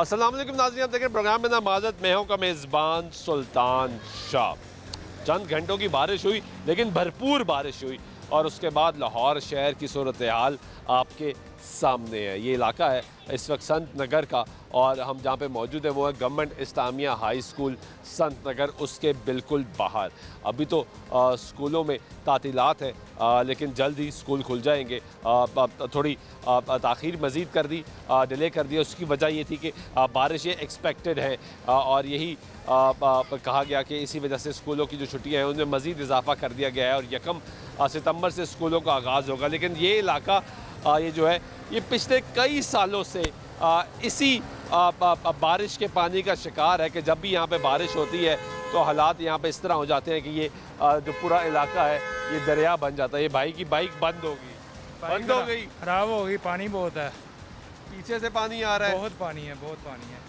अस्सलाम वालेकुम नाज़रीन, आप देख रहे हैं प्रोग्राम में ना माज़त, मैं हूं का मेज़बान सुल्तान शाह। चंद घंटों की बारिश हुई लेकिन भरपूर बारिश हुई और उसके बाद लाहौर शहर की सूरत हाल आपके सामने है। ये इलाका है इस वक्त संत नगर का और हम जहाँ पे मौजूद है वो है government Islamia high school Sant Nagar, उसके बिल्कुल बाहर। अभी तो स्कूलों में तातीलात है लेकिन जल्द ही स्कूल खुल जाएंगे। थोड़ी ताख़ीर मज़ीद कर दी, डिले कर दिया। उसकी वजह ये थी कि बारिशें एक्सपेक्टेड है और यही कहा गया कि इसी वजह से स्कूलों की जो छुट्टियाँ हैं उनमें मज़ीद इजाफा कर दिया गया है और 1 सितंबर से स्कूलों का आगाज़ होगा। लेकिन ये इलाका ये जो है ये पिछले कई सालों से इसी बारिश के पानी का शिकार है कि जब भी यहाँ पे बारिश होती है तो हालात यहाँ पे इस तरह हो जाते हैं कि ये जो पूरा इलाका है ये दरिया बन जाता है। ये भाई की बाइक बंद हो गई, खराब हो गई, पानी बहुत है, पीछे से पानी आ रहा है, बहुत पानी है, बहुत पानी है।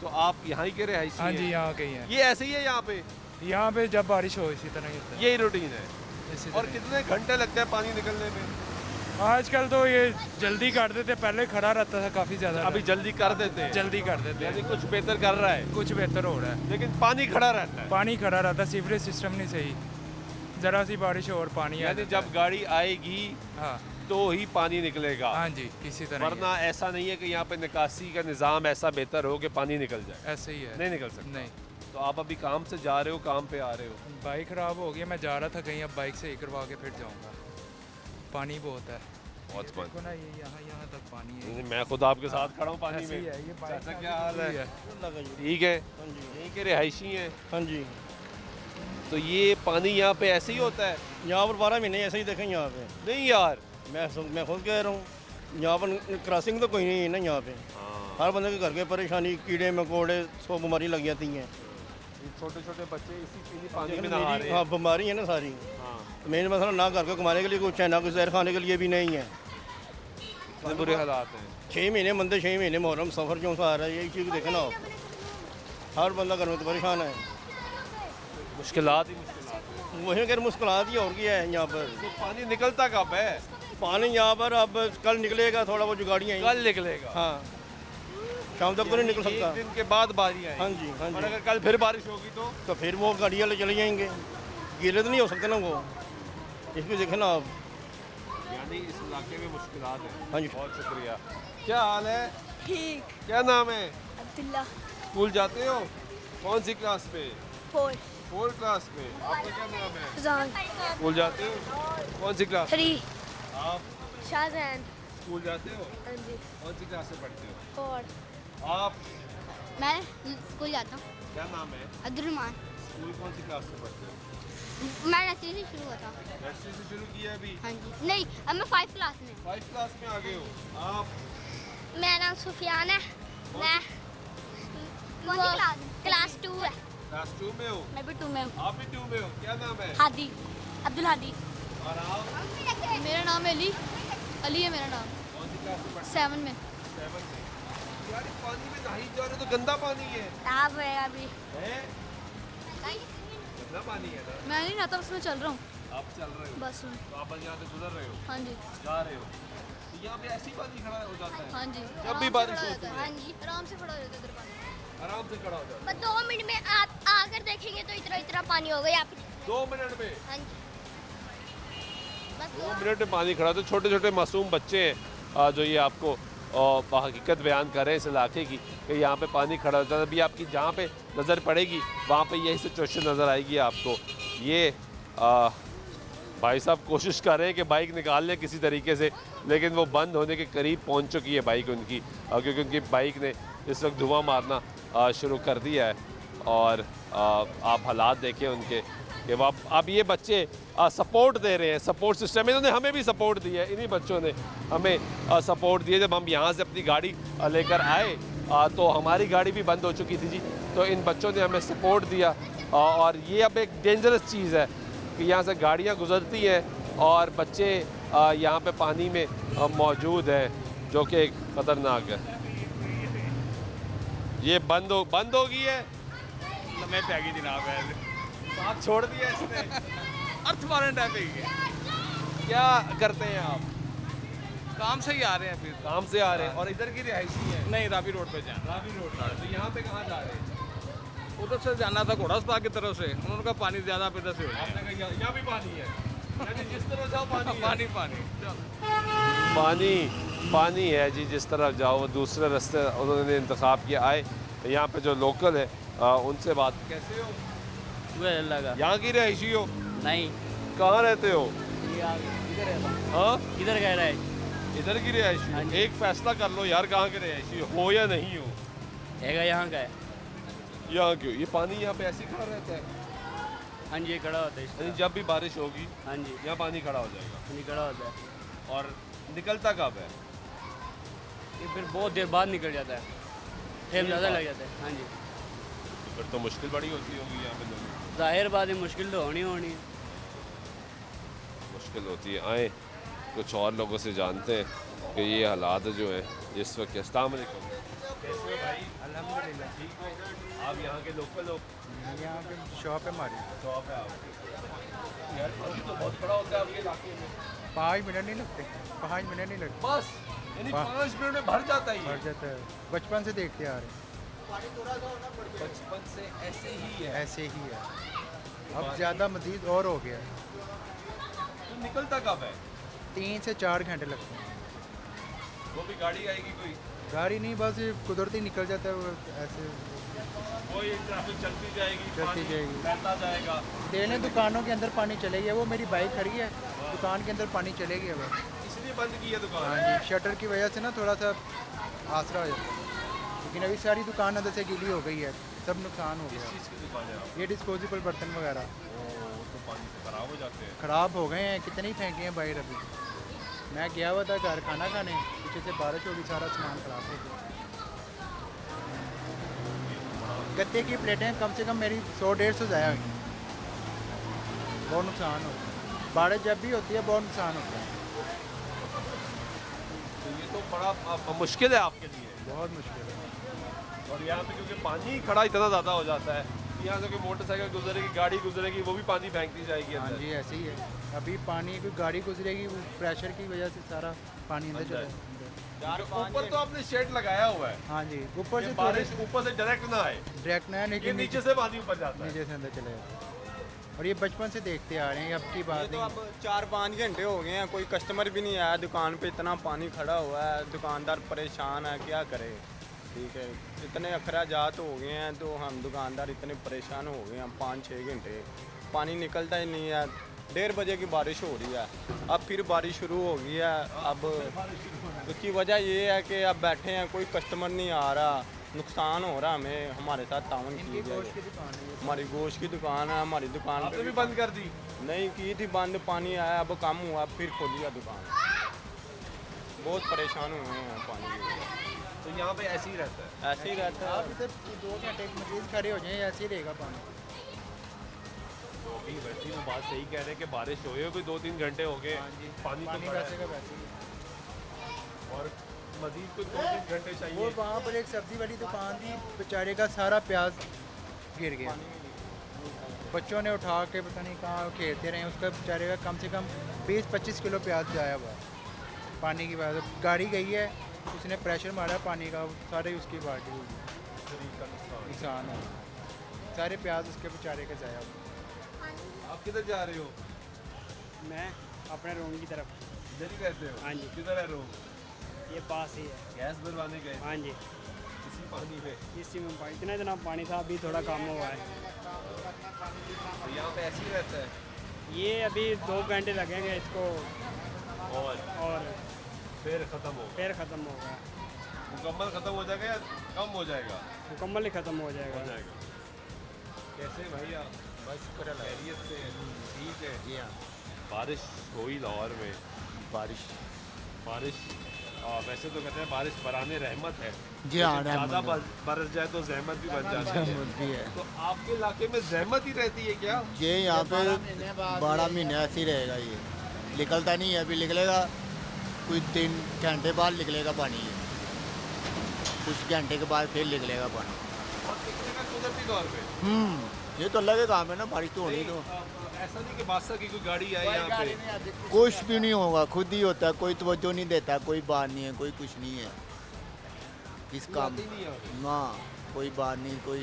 तो आप यहाँ ही के रहायशी हाँ हैं? जी, यहाँ के ही हैं। ये ऐसे ही है यहाँ पे जब बारिश हो इसी तरह ही होता है। यही रूटीन है। इसी और तरह। कितने घंटे लगते हैं पानी निकलने में? आजकल तो ये जल्दी कर देते, पहले खड़ा रहता था काफ़ी ज़्यादा। अभी जल्दी कर देते हैं, जल्दी कर देते यानी हैं, कुछ बेहतर कर रहा है, कुछ बेहतर हो रहा है। लेकिन पानी खड़ा रहता है। पानी खड़ा रहता, सीवरेज सिस्टम नहीं सही, ज़रा सी बारिश हो और पानी आ यानी जाता जब गाड़ी आएगी है। हाँ तो ही पानी निकलेगा, हाँ जी, इसी तरह ही वरना ऐसा नहीं है कि यहाँ पे निकासी का निज़ाम ऐसा बेहतर हो कि पानी निकल जाए। है। ऐसे ही है, नहीं निकल सकता। नहीं। तो आप अभी काम से जा रहे हो, काम पे आ रहे हो? बाइक ख़राब हो गई, मैं जा रहा था कहीं, अब बाइक से ही करवा के फिर जाऊँगा। पानी बहुत है, बहुत पानी। देखो ना, ये यहाँ तक पानी है। नहीं, मैं खुद आपके साथ खड़ा हूँ पानी ऐसे ही में। है, ये बाइक चाचा का क्या हाल है? है। ठीक है, हाँ जी, यहीं के रिहायशी हैं। हाँ जी। तो ये पानी यहाँ पे ऐसे ही होता है? यहाँ पर 12 महीने ऐसे ही देखें यहाँ पे। नहीं यार, मैं खुद कह रहा हूँ, यहाँ पर क्रॉसिंग तो कोई नहीं है ना यहाँ पे। हर बंदे के घर के परेशानी, कीड़े मकोड़े, 100 बीमारी लग जाती हैं। छोटे छोटे बच्चे इसी पानी में नहा रहे हैं। हाँ, बीमारी है ना सारी। हाँ, मेन मसला ना घर को कमाने के लिए कुछ है, ना कुछ जहर खाने के लिए भी नहीं है। इतने बुरे हालात हैं। 6 महीने बंदे, 6 महीने मुहर्रम सफ़र क्यों सा आ रहा है, यही चीज़ देखना हो। हर बंदा घर में तो परेशान है। मुश्किलात ही मुश्किलात हैं। वही अगर मुश्किलात ही और क्या है यहाँ पर। तो पानी निकलता कब है? पानी यहाँ पर अब कल निकलेगा, थोड़ा बहुत जो गाड़ियाँ हैं। कल निकलेगा। हाँ, शाम तक तो नहीं निकल सकता। एक दिन के बाद बारी आएगी। हाँ जी, हाँ और जी। अगर कल फिर बारिश होगी तो फिर वो गाड़ियाँ ले चले जाएंगे, गीले तो नहीं हो सकते ना वो। इसको देखना आप। यानी इस इलाके में मुश्किलात हैं। हाँ जी। बहुत शुक्रिया। क्या हाल है? ठीक। क्या नाम है? अब्दुल्ला। स्कूल जाते हो? कौन सी क्लास में? 4 क्लास में। आपका क्या नाम है? सुजान। स्कूल जाते हो? कौन सी क्लास? 3 आप शाहजहान। स्कूल जाते हो? हाँ जी। कौन सी क्लास में पढ़ते हो? 4 आप मैं स्कूल जाता हूँ। क्या नाम है? अब्दुलरहमान। स्कूल कौन सी क्लास में पढ़ते हो? मैं नर्सरी से शुरू हुआ था। नर्सरी से शुरू किया अभी? हाँ जी, नहीं अब मैं 5 क्लास में। 5 क्लास में आ गए हो आप? मेरा नाम सुफियान है। मैं क्लास 2 है। क्लास 2 में हो? मैं भी 2 में हूँ। आप भी 2 में हो? क्या नाम है? हादी, अब्दुल हादी। और आप मेरा नाम अली है मेरा नाम। कौन सी क्लास में पढ़ते 7 में। हो? 7 में। यार इस पानी में नहाई जा रहे हो तो गंदा पानी है। आप है अभी। हैं? गंदा पानी है ना? मैं नहीं नहाता, उसमें चल रहा हूँ आप चल रहे हो बस में। तो आप यहाँ से गुजर रहे हो, हाँ जी, जा रहे हो, तो यहाँ पे ऐसी पानी खड़ा हो जाता है? हाँ जी। जब भी बारिश होती है हाँ जी, आराम से खड़ा हो जाता है इधर पानी। आराम से खड़ा हो जाता बस 2 मिनट में आप आकर देखेंगे तो इतना इतना पानी होगा यहाँ पे। है 2 मिनट में। हाँ जी, बस 2 मिनट में पानी खड़ा। तो छोटे छोटे मासूम बच्चे हैं जो ये आपको हकीकत बयान कर रहे हैं इस इलाके की कि यहाँ पे पानी खड़ा होता है। अभी आपकी जहाँ पे नज़र पड़ेगी वहाँ पे यही सिचुएशन नज़र आएगी आपको। ये भाई साहब कोशिश कर रहे हैं कि बाइक निकाल लें किसी तरीके से, लेकिन वो बंद होने के करीब पहुँच चुकी है बाइक उनकी, क्योंकि उनकी बाइक ने इस वक्त धुआं मारना शुरू कर दिया है। और आप हालात देखें उनके कि वो अब ये बच्चे सपोर्ट दे रहे हैं, सपोर्ट सिस्टम इन्होंने हमें भी सपोर्ट दिया है। इन्हीं बच्चों ने हमें सपोर्ट दिया। जब हम यहाँ से अपनी गाड़ी लेकर आए तो हमारी गाड़ी भी बंद हो चुकी थी जी, तो इन बच्चों ने हमें सपोर्ट दिया। और ये अब एक डेंजरस चीज़ है कि यहाँ से गाड़ियाँ गुजरती हैं और बच्चे यहाँ पे पानी में मौजूद हैं, जो कि एक ख़तरनाक है। ये बंद हो गई है। लम्बे पै गई जनाब, साथ छोड़ दिया इसने। अर्थ मारने टाइप है। क्या करते हैं आप? काम से ही आ रहे हैं फिर। काम से आ रहे हैं और इधर की रिहायशी है? नहीं, रावी रोड पे जाना, रावी रोड पर। तो यहाँ पे कहाँ जा रहे हैं? उधर से जाना था घोड़ा अस्पताल की तरफ से, उन्होंने कहा पानी ज़्यादा पे इधर से हो आपने कहा यहाँ भी पानी है, यानी जिस तरह जाओ पानी है। पानी पानी पानी पानी है जी, जिस तरफ जाओ। वो दूसरे रास्ते उन्होंने इंतखाब किया। आए यहाँ पे जो लोकल है उनसे बात। कैसे हो? लगा यहाँ की रहायशी हो? नहीं, कहाँ रहते हो? इधर है, हाँ, किधर कह रहा है? इधर की रहायशी हो? एक फैसला कर लो यार, कहाँ के रहायशी हो या नहीं हो? हैगा यहाँ का है। यहाँ क्यों? ये पानी यहाँ पे ऐसे ही खड़ा रहता है? हाँ जी, ये खड़ा होता है इस यानी तरह। जब भी बारिश होगी हाँ जी, यहाँ पानी खड़ा हो जाएगा। पानी खड़ा होता है और निकलता कब है? ये फिर बहुत देर बाद निकल जाता है, टाइम ज़्यादा लग जाता है। हाँ जी, फिर तो मुश्किल बड़ी होती होगी यहाँ पे लोगों जाहिर बात है, मुश्किल तो होनी होनी है। को। मुश्किल होती है। आए कुछ और लोगों से जानते हैं कि ये हालात जो हैं इस वक्त। अस्सलाम वालेकुम। कैसे हो भाई? अल्हम्दुलिल्लाह। ठीक हो? आप यहाँ के लोकल हो? यहाँ पे शॉप है हमारी। शॉप है आपकी? यार पानी तो बहुत खड़ा होता है आपके इलाके में। 5 मिनट नहीं लगते, 5 मिनट नहीं लगते, बस यानी वाह। 5 मिनट में भर जाता ही भर है। जाता है। बचपन से देखते आ रहे हैं, बचपन से ऐसे ही है। ऐसे ही है। अब ज़्यादा मज़ीद और हो गया है। तो निकलता कब है? 3 से 4 घंटे लगते हैं। वो भी गाड़ी आएगी कोई? गाड़ी नहीं, बस ये कुदरती निकल जाता है वो ऐसे। वो ये ट्रैफिक चलती जाएगी, चलती पानी जाएगी। बहता जाएगा। देने दुकानों के अंदर पानी चलेगी। वो मेरी बाइक खड़ी है, दुकान के अंदर पानी चलेगी अब। इसलिए बंद की है हाँ दुकान। जी, शटर की वजह से ना थोड़ा सा आसरा हो जाता है, लेकिन अभी सारी दुकान अंदर से गीली हो गई है, सब नुकसान हो किस गया। चीज़ की दुकान है आप? ये डिस्पोजेबल बर्तन वगैरह तो पानी से खराब हो जाते हैं। ख़राब हो गए हैं, कितने ही फेंके हैं बाहर अभी। मैं गया हुआ था घर खाना खाने, पीछे से बारिश होगी, सारा सामान ख़राब हो गया। गत्ते की प्लेटें कम से कम मेरी 100-150 ज़ाया हुई हैं। बहुत नुकसान होता है, बारिश जब भी होती है बहुत नुकसान होता है, तो ये तो बड़ा मुश्किल है आपके लिए। बहुत मुश्किल है। और यहाँ पे क्योंकि पानी खड़ा इतना ज़्यादा हो जाता है, यहाँ से कोई मोटरसाइकिल गुजरेगी, गाड़ी गुजरेगी, वो भी पानी फेंकती जाएगी हाँ अंदर। जी, ऐसे ही है। अभी पानी कोई गाड़ी गुजरेगी, वो प्रेशर की वजह से सारा पानी अंदर चला अंदर। जाए। ऊपर तो आपने शेड लगाया हुआ है, हाँ जी, ऊपर ये से बारिश ऊपर से डायरेक्ट ना आए, डायरेक्ट ना है, ये लेकिन नीचे से पानी ऊपर जाता है। नीचे से अंदर चले जाते हैं। और ये बचपन से देखते आ रहे हैं, अब की बात तो नहीं। अब 4-5 घंटे हो गए हैं, कोई कस्टमर भी नहीं आया दुकान पे, इतना पानी खड़ा हुआ है, दुकानदार परेशान है, क्या करे। ठीक है, इतने अखराजात हो गए हैं तो हम दुकानदार इतने परेशान हो गए हैं। 5-6 घंटे पानी निकलता ही नहीं है। 1:30 बजे की बारिश हो रही है, अब फिर बारिश शुरू हो गई है। अब उसकी वजह ये है कि अब बैठे हैं, कोई कस्टमर नहीं आ रहा, नुकसान हो रहा हमें। हमारे साथ तावन इनकी कीजिए। गोश्त की दुकान है ये। हमारी गोश्त की दुकान है, हमारी दुकान आपने पे भी बंद कर दी? नहीं की थी बंद, पानी आया, अब कम हुआ, फिर खोलिया दुकान। बहुत परेशान हुए हैं पानी की वजह से। तो यहाँ पे ऐसे ही रहता है। ऐसे ही रहता आप है। इधर 2 घंटे मजीद खड़े हो जाएं, ऐसे ही रहेगा पानी। तो अभी वैसे ही वो बात सही कह रहे हैं कि बारिश हो गई, कोई 2-3 घंटे हो गए, हाँ जी, पानी तो पानी खड़ा वैसे है। का वैसे ही है। और मजीद कोई 2-3 घंटे वो चाहिए। वहाँ पर एक सब्जी वाली दुकान थी, बेचारे का सारा प्याज गिर गया। बच्चों ने उठा के पता नहीं कहाँ खेलते रहे, उसका बेचारे का कम से कम 20-25 किलो प्याज जाया हुआ है पानी की वजह से। गाड़ी गई है, उसने प्रेशर मारा पानी का, सारे उसकी बाल्टी हुई, शरीर का नुकसान। नुकसान है, सारे प्याज उसके बेचारे के जाया हुआ। आप किधर जा रहे हो? मैं अपने रूम की तरफ। इधर ही रहते हो? हाँ जी। किधर है रूम? ये पास ही है। गैस भरवाने गए हाँ जी, इसी पानी में? इसी में पानी, इतना पानी था, अभी थोड़ा कम हुआ है। तो यहाँ पे ऐसे ही रहता है ये अभी 2 घंटे लगेंगे इसको, और फिर ख़त्म हो फिर ख़त्म होगा। मुकम्मल ख़त्म हो जाएगा या कम हो जाएगा? मुकम्मल ही ख़त्म हो हो जाएगा। जाएगा। कैसे भैया? बस खैरियत से ठीक है। जी हाँ, बारिश हुई लाहौर में? बारिश बारिश वैसे तो कहते हैं बारिश बराने रहमत है। जी हाँ, लेकिन ज़्यादा रहमत बरस जाए तो जहमत भी बन जाती है। भी है। तो आपके इलाके में जहमत ही रहती है क्या? ये यहाँ पे 12 महीने ऐसे ही रहेगा, ये निकलता नहीं है। अभी निकलेगा कोई 3 घंटे बाद निकलेगा पानी, ये कुछ घंटे के बाद फिर निकलेगा पानी। और कितने का कुदरती तौर पे? ये तो अलग ही काम है ना, बारिश तो होनी तो। ऐसा नहीं कि बादशाह की कोई गाड़ी आए यहाँ पे? कुछ भी नहीं होगा, खुद ही होता है, कोई तवज्जो नहीं देता, कोई बात नहीं है, कोई कुछ नहीं है इस काम आती नहीं है। ना, कोई बात नहीं, कोई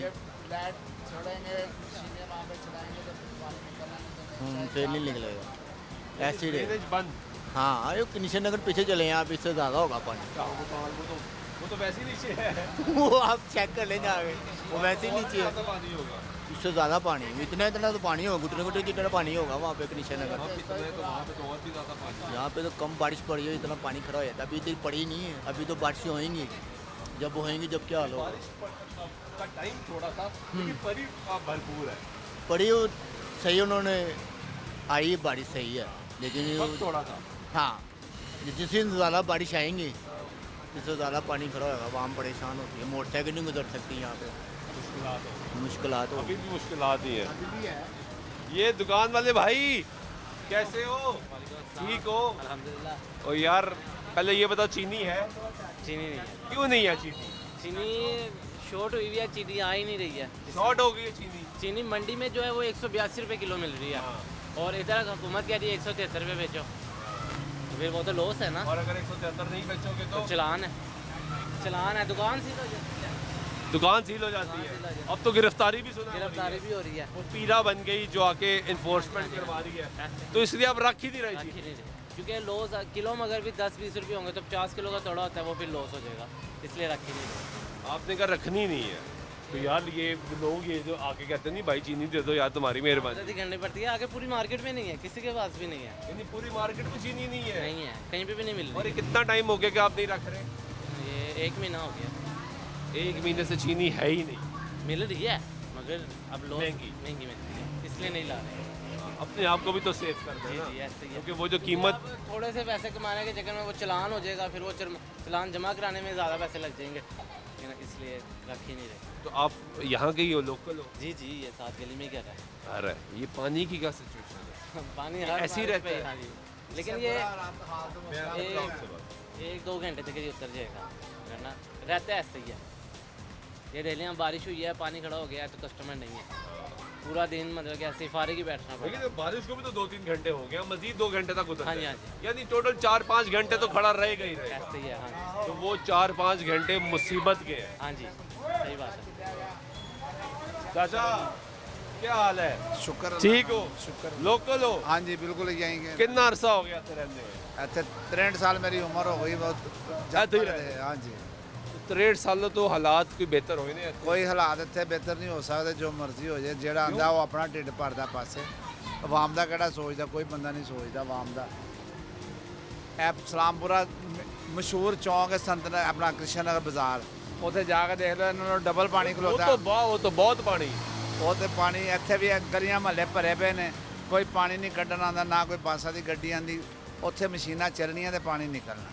फिर नहीं निकलेगा, ऐसे ही रहेगा। ड्रेनेज बंद। हाँ, ये किशन नगर पीछे चले हैं आप, इससे ज़्यादा होगा पानी। वो तो वैसे ही नीचे है। वो आप चेक कर लें जाके, वो वैसे ही नीचे है, ज़्यादा पानी होगा। इससे ज़्यादा पानी, इतना इतना तो पानी होगा, घुटने घुटने की तरह पानी होगा वहाँ पे किशन नगर। वहाँ पे तो है, तो वहाँ पे तो और भी ज़्यादा पानी है। यहाँ पे तो कम बारिश पड़ी है, इतना पानी खड़ा हो जाता है। अभी इतनी पड़ी नहीं है, अभी तो बारिशें होएंगी, जब होएंगी जब क्या हाल होगा। बारिश का टाइम थोड़ा था, लेकिन परी भरपूर है। पड़ी हो सही, उन्होंने आई बारिश सही है, लेकिन वक्त थोड़ा था। हाँ, जिससे ज़्यादा बारिश आएंगी, जिससे ज़्यादा पानी खड़ा होगा, वहाँ परेशान होती है, मोटरसाइकिल नहीं गुजर सकती यहाँ पे, मुश्किलात अभी भी मुश्किलात ही है। ये दुकान वाले भाई कैसे हो? ठीक हो? अल्हम्दुलिल्लाह। और यार पहले ये बता, चीनी है? चीनी नहीं है, क्यों नहीं है चीनी? चीनी शॉर्ट हुई हुई है, चीनी आ ही नहीं रही है। शॉर्ट हो गई है चीनी। चीनी मंडी में जो है वो 182 रुपये किलो मिल रही है, और इधर हुकूमत कह रही है 173 रुपये बेचो, तो फिर वो तो लॉस है ना। और अगर 173 नहीं बेचोगे तो चलान है, चलान है, दुकान सील हो जाती है, दुकान सील हो जाती है। अब तो गिरफ्तारी भी सुना गिरफ्तारी भी हो रही है। वो पीला बन गई जो आके इन्फोर्समेंट करवा रही है, तो इसलिए अब रख ही नहीं रही रख ही चीनी। नहीं रही, क्योंकि लॉस किलो में अगर भी 10-20 रुपये होंगे तो 50 किलो का तोड़ा होता है, वो फिर लॉस हो जाएगा, इसलिए रख ही नहीं रही। आपने कहा रखनी नहीं है, तो यार ये लोग ये जो आके कहते नहीं भाई चीनी दे दो यार, तुम्हारी मेहरबानी। आज़ादी करनी पड़ती है, आगे पूरी मार्केट में नहीं है, किसी के पास भी नहीं है, यानी पूरी मार्केट में चीनी नहीं है। नहीं है, कहीं पे भी नहीं मिल और रही। ये कितना टाइम हो गया कि आप नहीं रख रहे? ये 1 महीना हो गया, 1 महीने से चीनी है ही नहीं। मिल रही है मगर अब लोग महंगी। महंगी मिलती है, इसलिए नहीं ला रहे। अपने आप को भी तो सेव कर जी देना, जी, ऐसे ही है। क्योंकि वो जो कीमत अब थोड़े से पैसे कमाने के चक्कर में वो चलान हो जाएगा, फिर वो चलान जमा कराने में ज़्यादा पैसे लग जाएंगे, इसलिए रख ही नहीं रहे। तो आप यहाँ के ही हो, लोकल हो? जी जी, ये साथ गली में क्या है। अरे ये पानी की क्या सिचुएशन है? पानी हर ऐसे ही बारिश रहता पे है? हाँ जी, लेकिन ये 1-2 घंटे तक ही उतर जाएगा, है ना, रहता है ऐसे ही है। ये डेली यहाँ बारिश हुई है, पानी खड़ा हो गया है, तो कस्टमर नहीं है, पूरा दिन मतलब कि ऐसे फारे की बैठना पड़ेगा। लेकिन बारिश को भी तो 2-3 घंटे हो गया, मजीद 2 घंटे तक उतर हाँ जी, जाएगा। हाँ जी। यानी टोटल 4-5 घंटे तो खड़ा रहेगा ही रहेगा। ऐसे ही है, हाँ तो वो 4-5 घंटे मुसीबत के हैं। हाँ जी, सही बात है। चाचा क्या हाल है? शुक्र ठीक हो? शुक्र। लोकल हो? हाँ जी बिल्कुल यहीं के। कितना अरसा हो गया थे रहने में? अच्छा 63 साल मेरी उम्र हो गई बहुत। ऐसे ही रहे? हाँ जी, 63 साल तो हालात कोई बेहतर होए नहीं। कोई हालात इतने बेहतर नहीं हो सकते, जो मर्जी हो जाए, जेड़ा आंदा वो अपना ढिड भरदा पासे, आवाम का केड़ा सोचता, कोई बंदा नहीं सोचता आवाम का। ਇਹ ਸਲਾਮਪੁਰਾ ਮਸ਼ਹੂਰ ਚੌਂਕ ਹੈ ਸੰਤ ਆਪਣਾ ਕ੍ਰਿਸ਼ਨ ਨਗਰ ਬਾਜ਼ਾਰ, ਉੱਥੇ ਜਾ ਕੇ ਦੇਖ ਲਓ ਇਹਨਾਂ ਨੂੰ ਡਬਲ ਪਾਣੀ ਖਲੋਤਾ। वो तो बहुत पानी। ਉਹ ਤੇ ਪਾਣੀ ਇੱਥੇ ਵੀ ਗਲੀਆਂ ਮਹੱਲੇ ਭਰੇ ਪਏ ਨੇ, ਕੋਈ ਪਾਣੀ ਨਹੀਂ ਕੱਢਣ ਆਉਂਦਾ, ਨਾ ਕੋਈ ਬੱਸਾਂ ਦੀ ਗੱਡੀ ਆਉਂਦੀ, ਉੱਥੇ ਮਸ਼ੀਨਾਂ ਚੱਲਣੀਆਂ ਤੇ ਪਾਣੀ ਨਿਕਲਣਾ,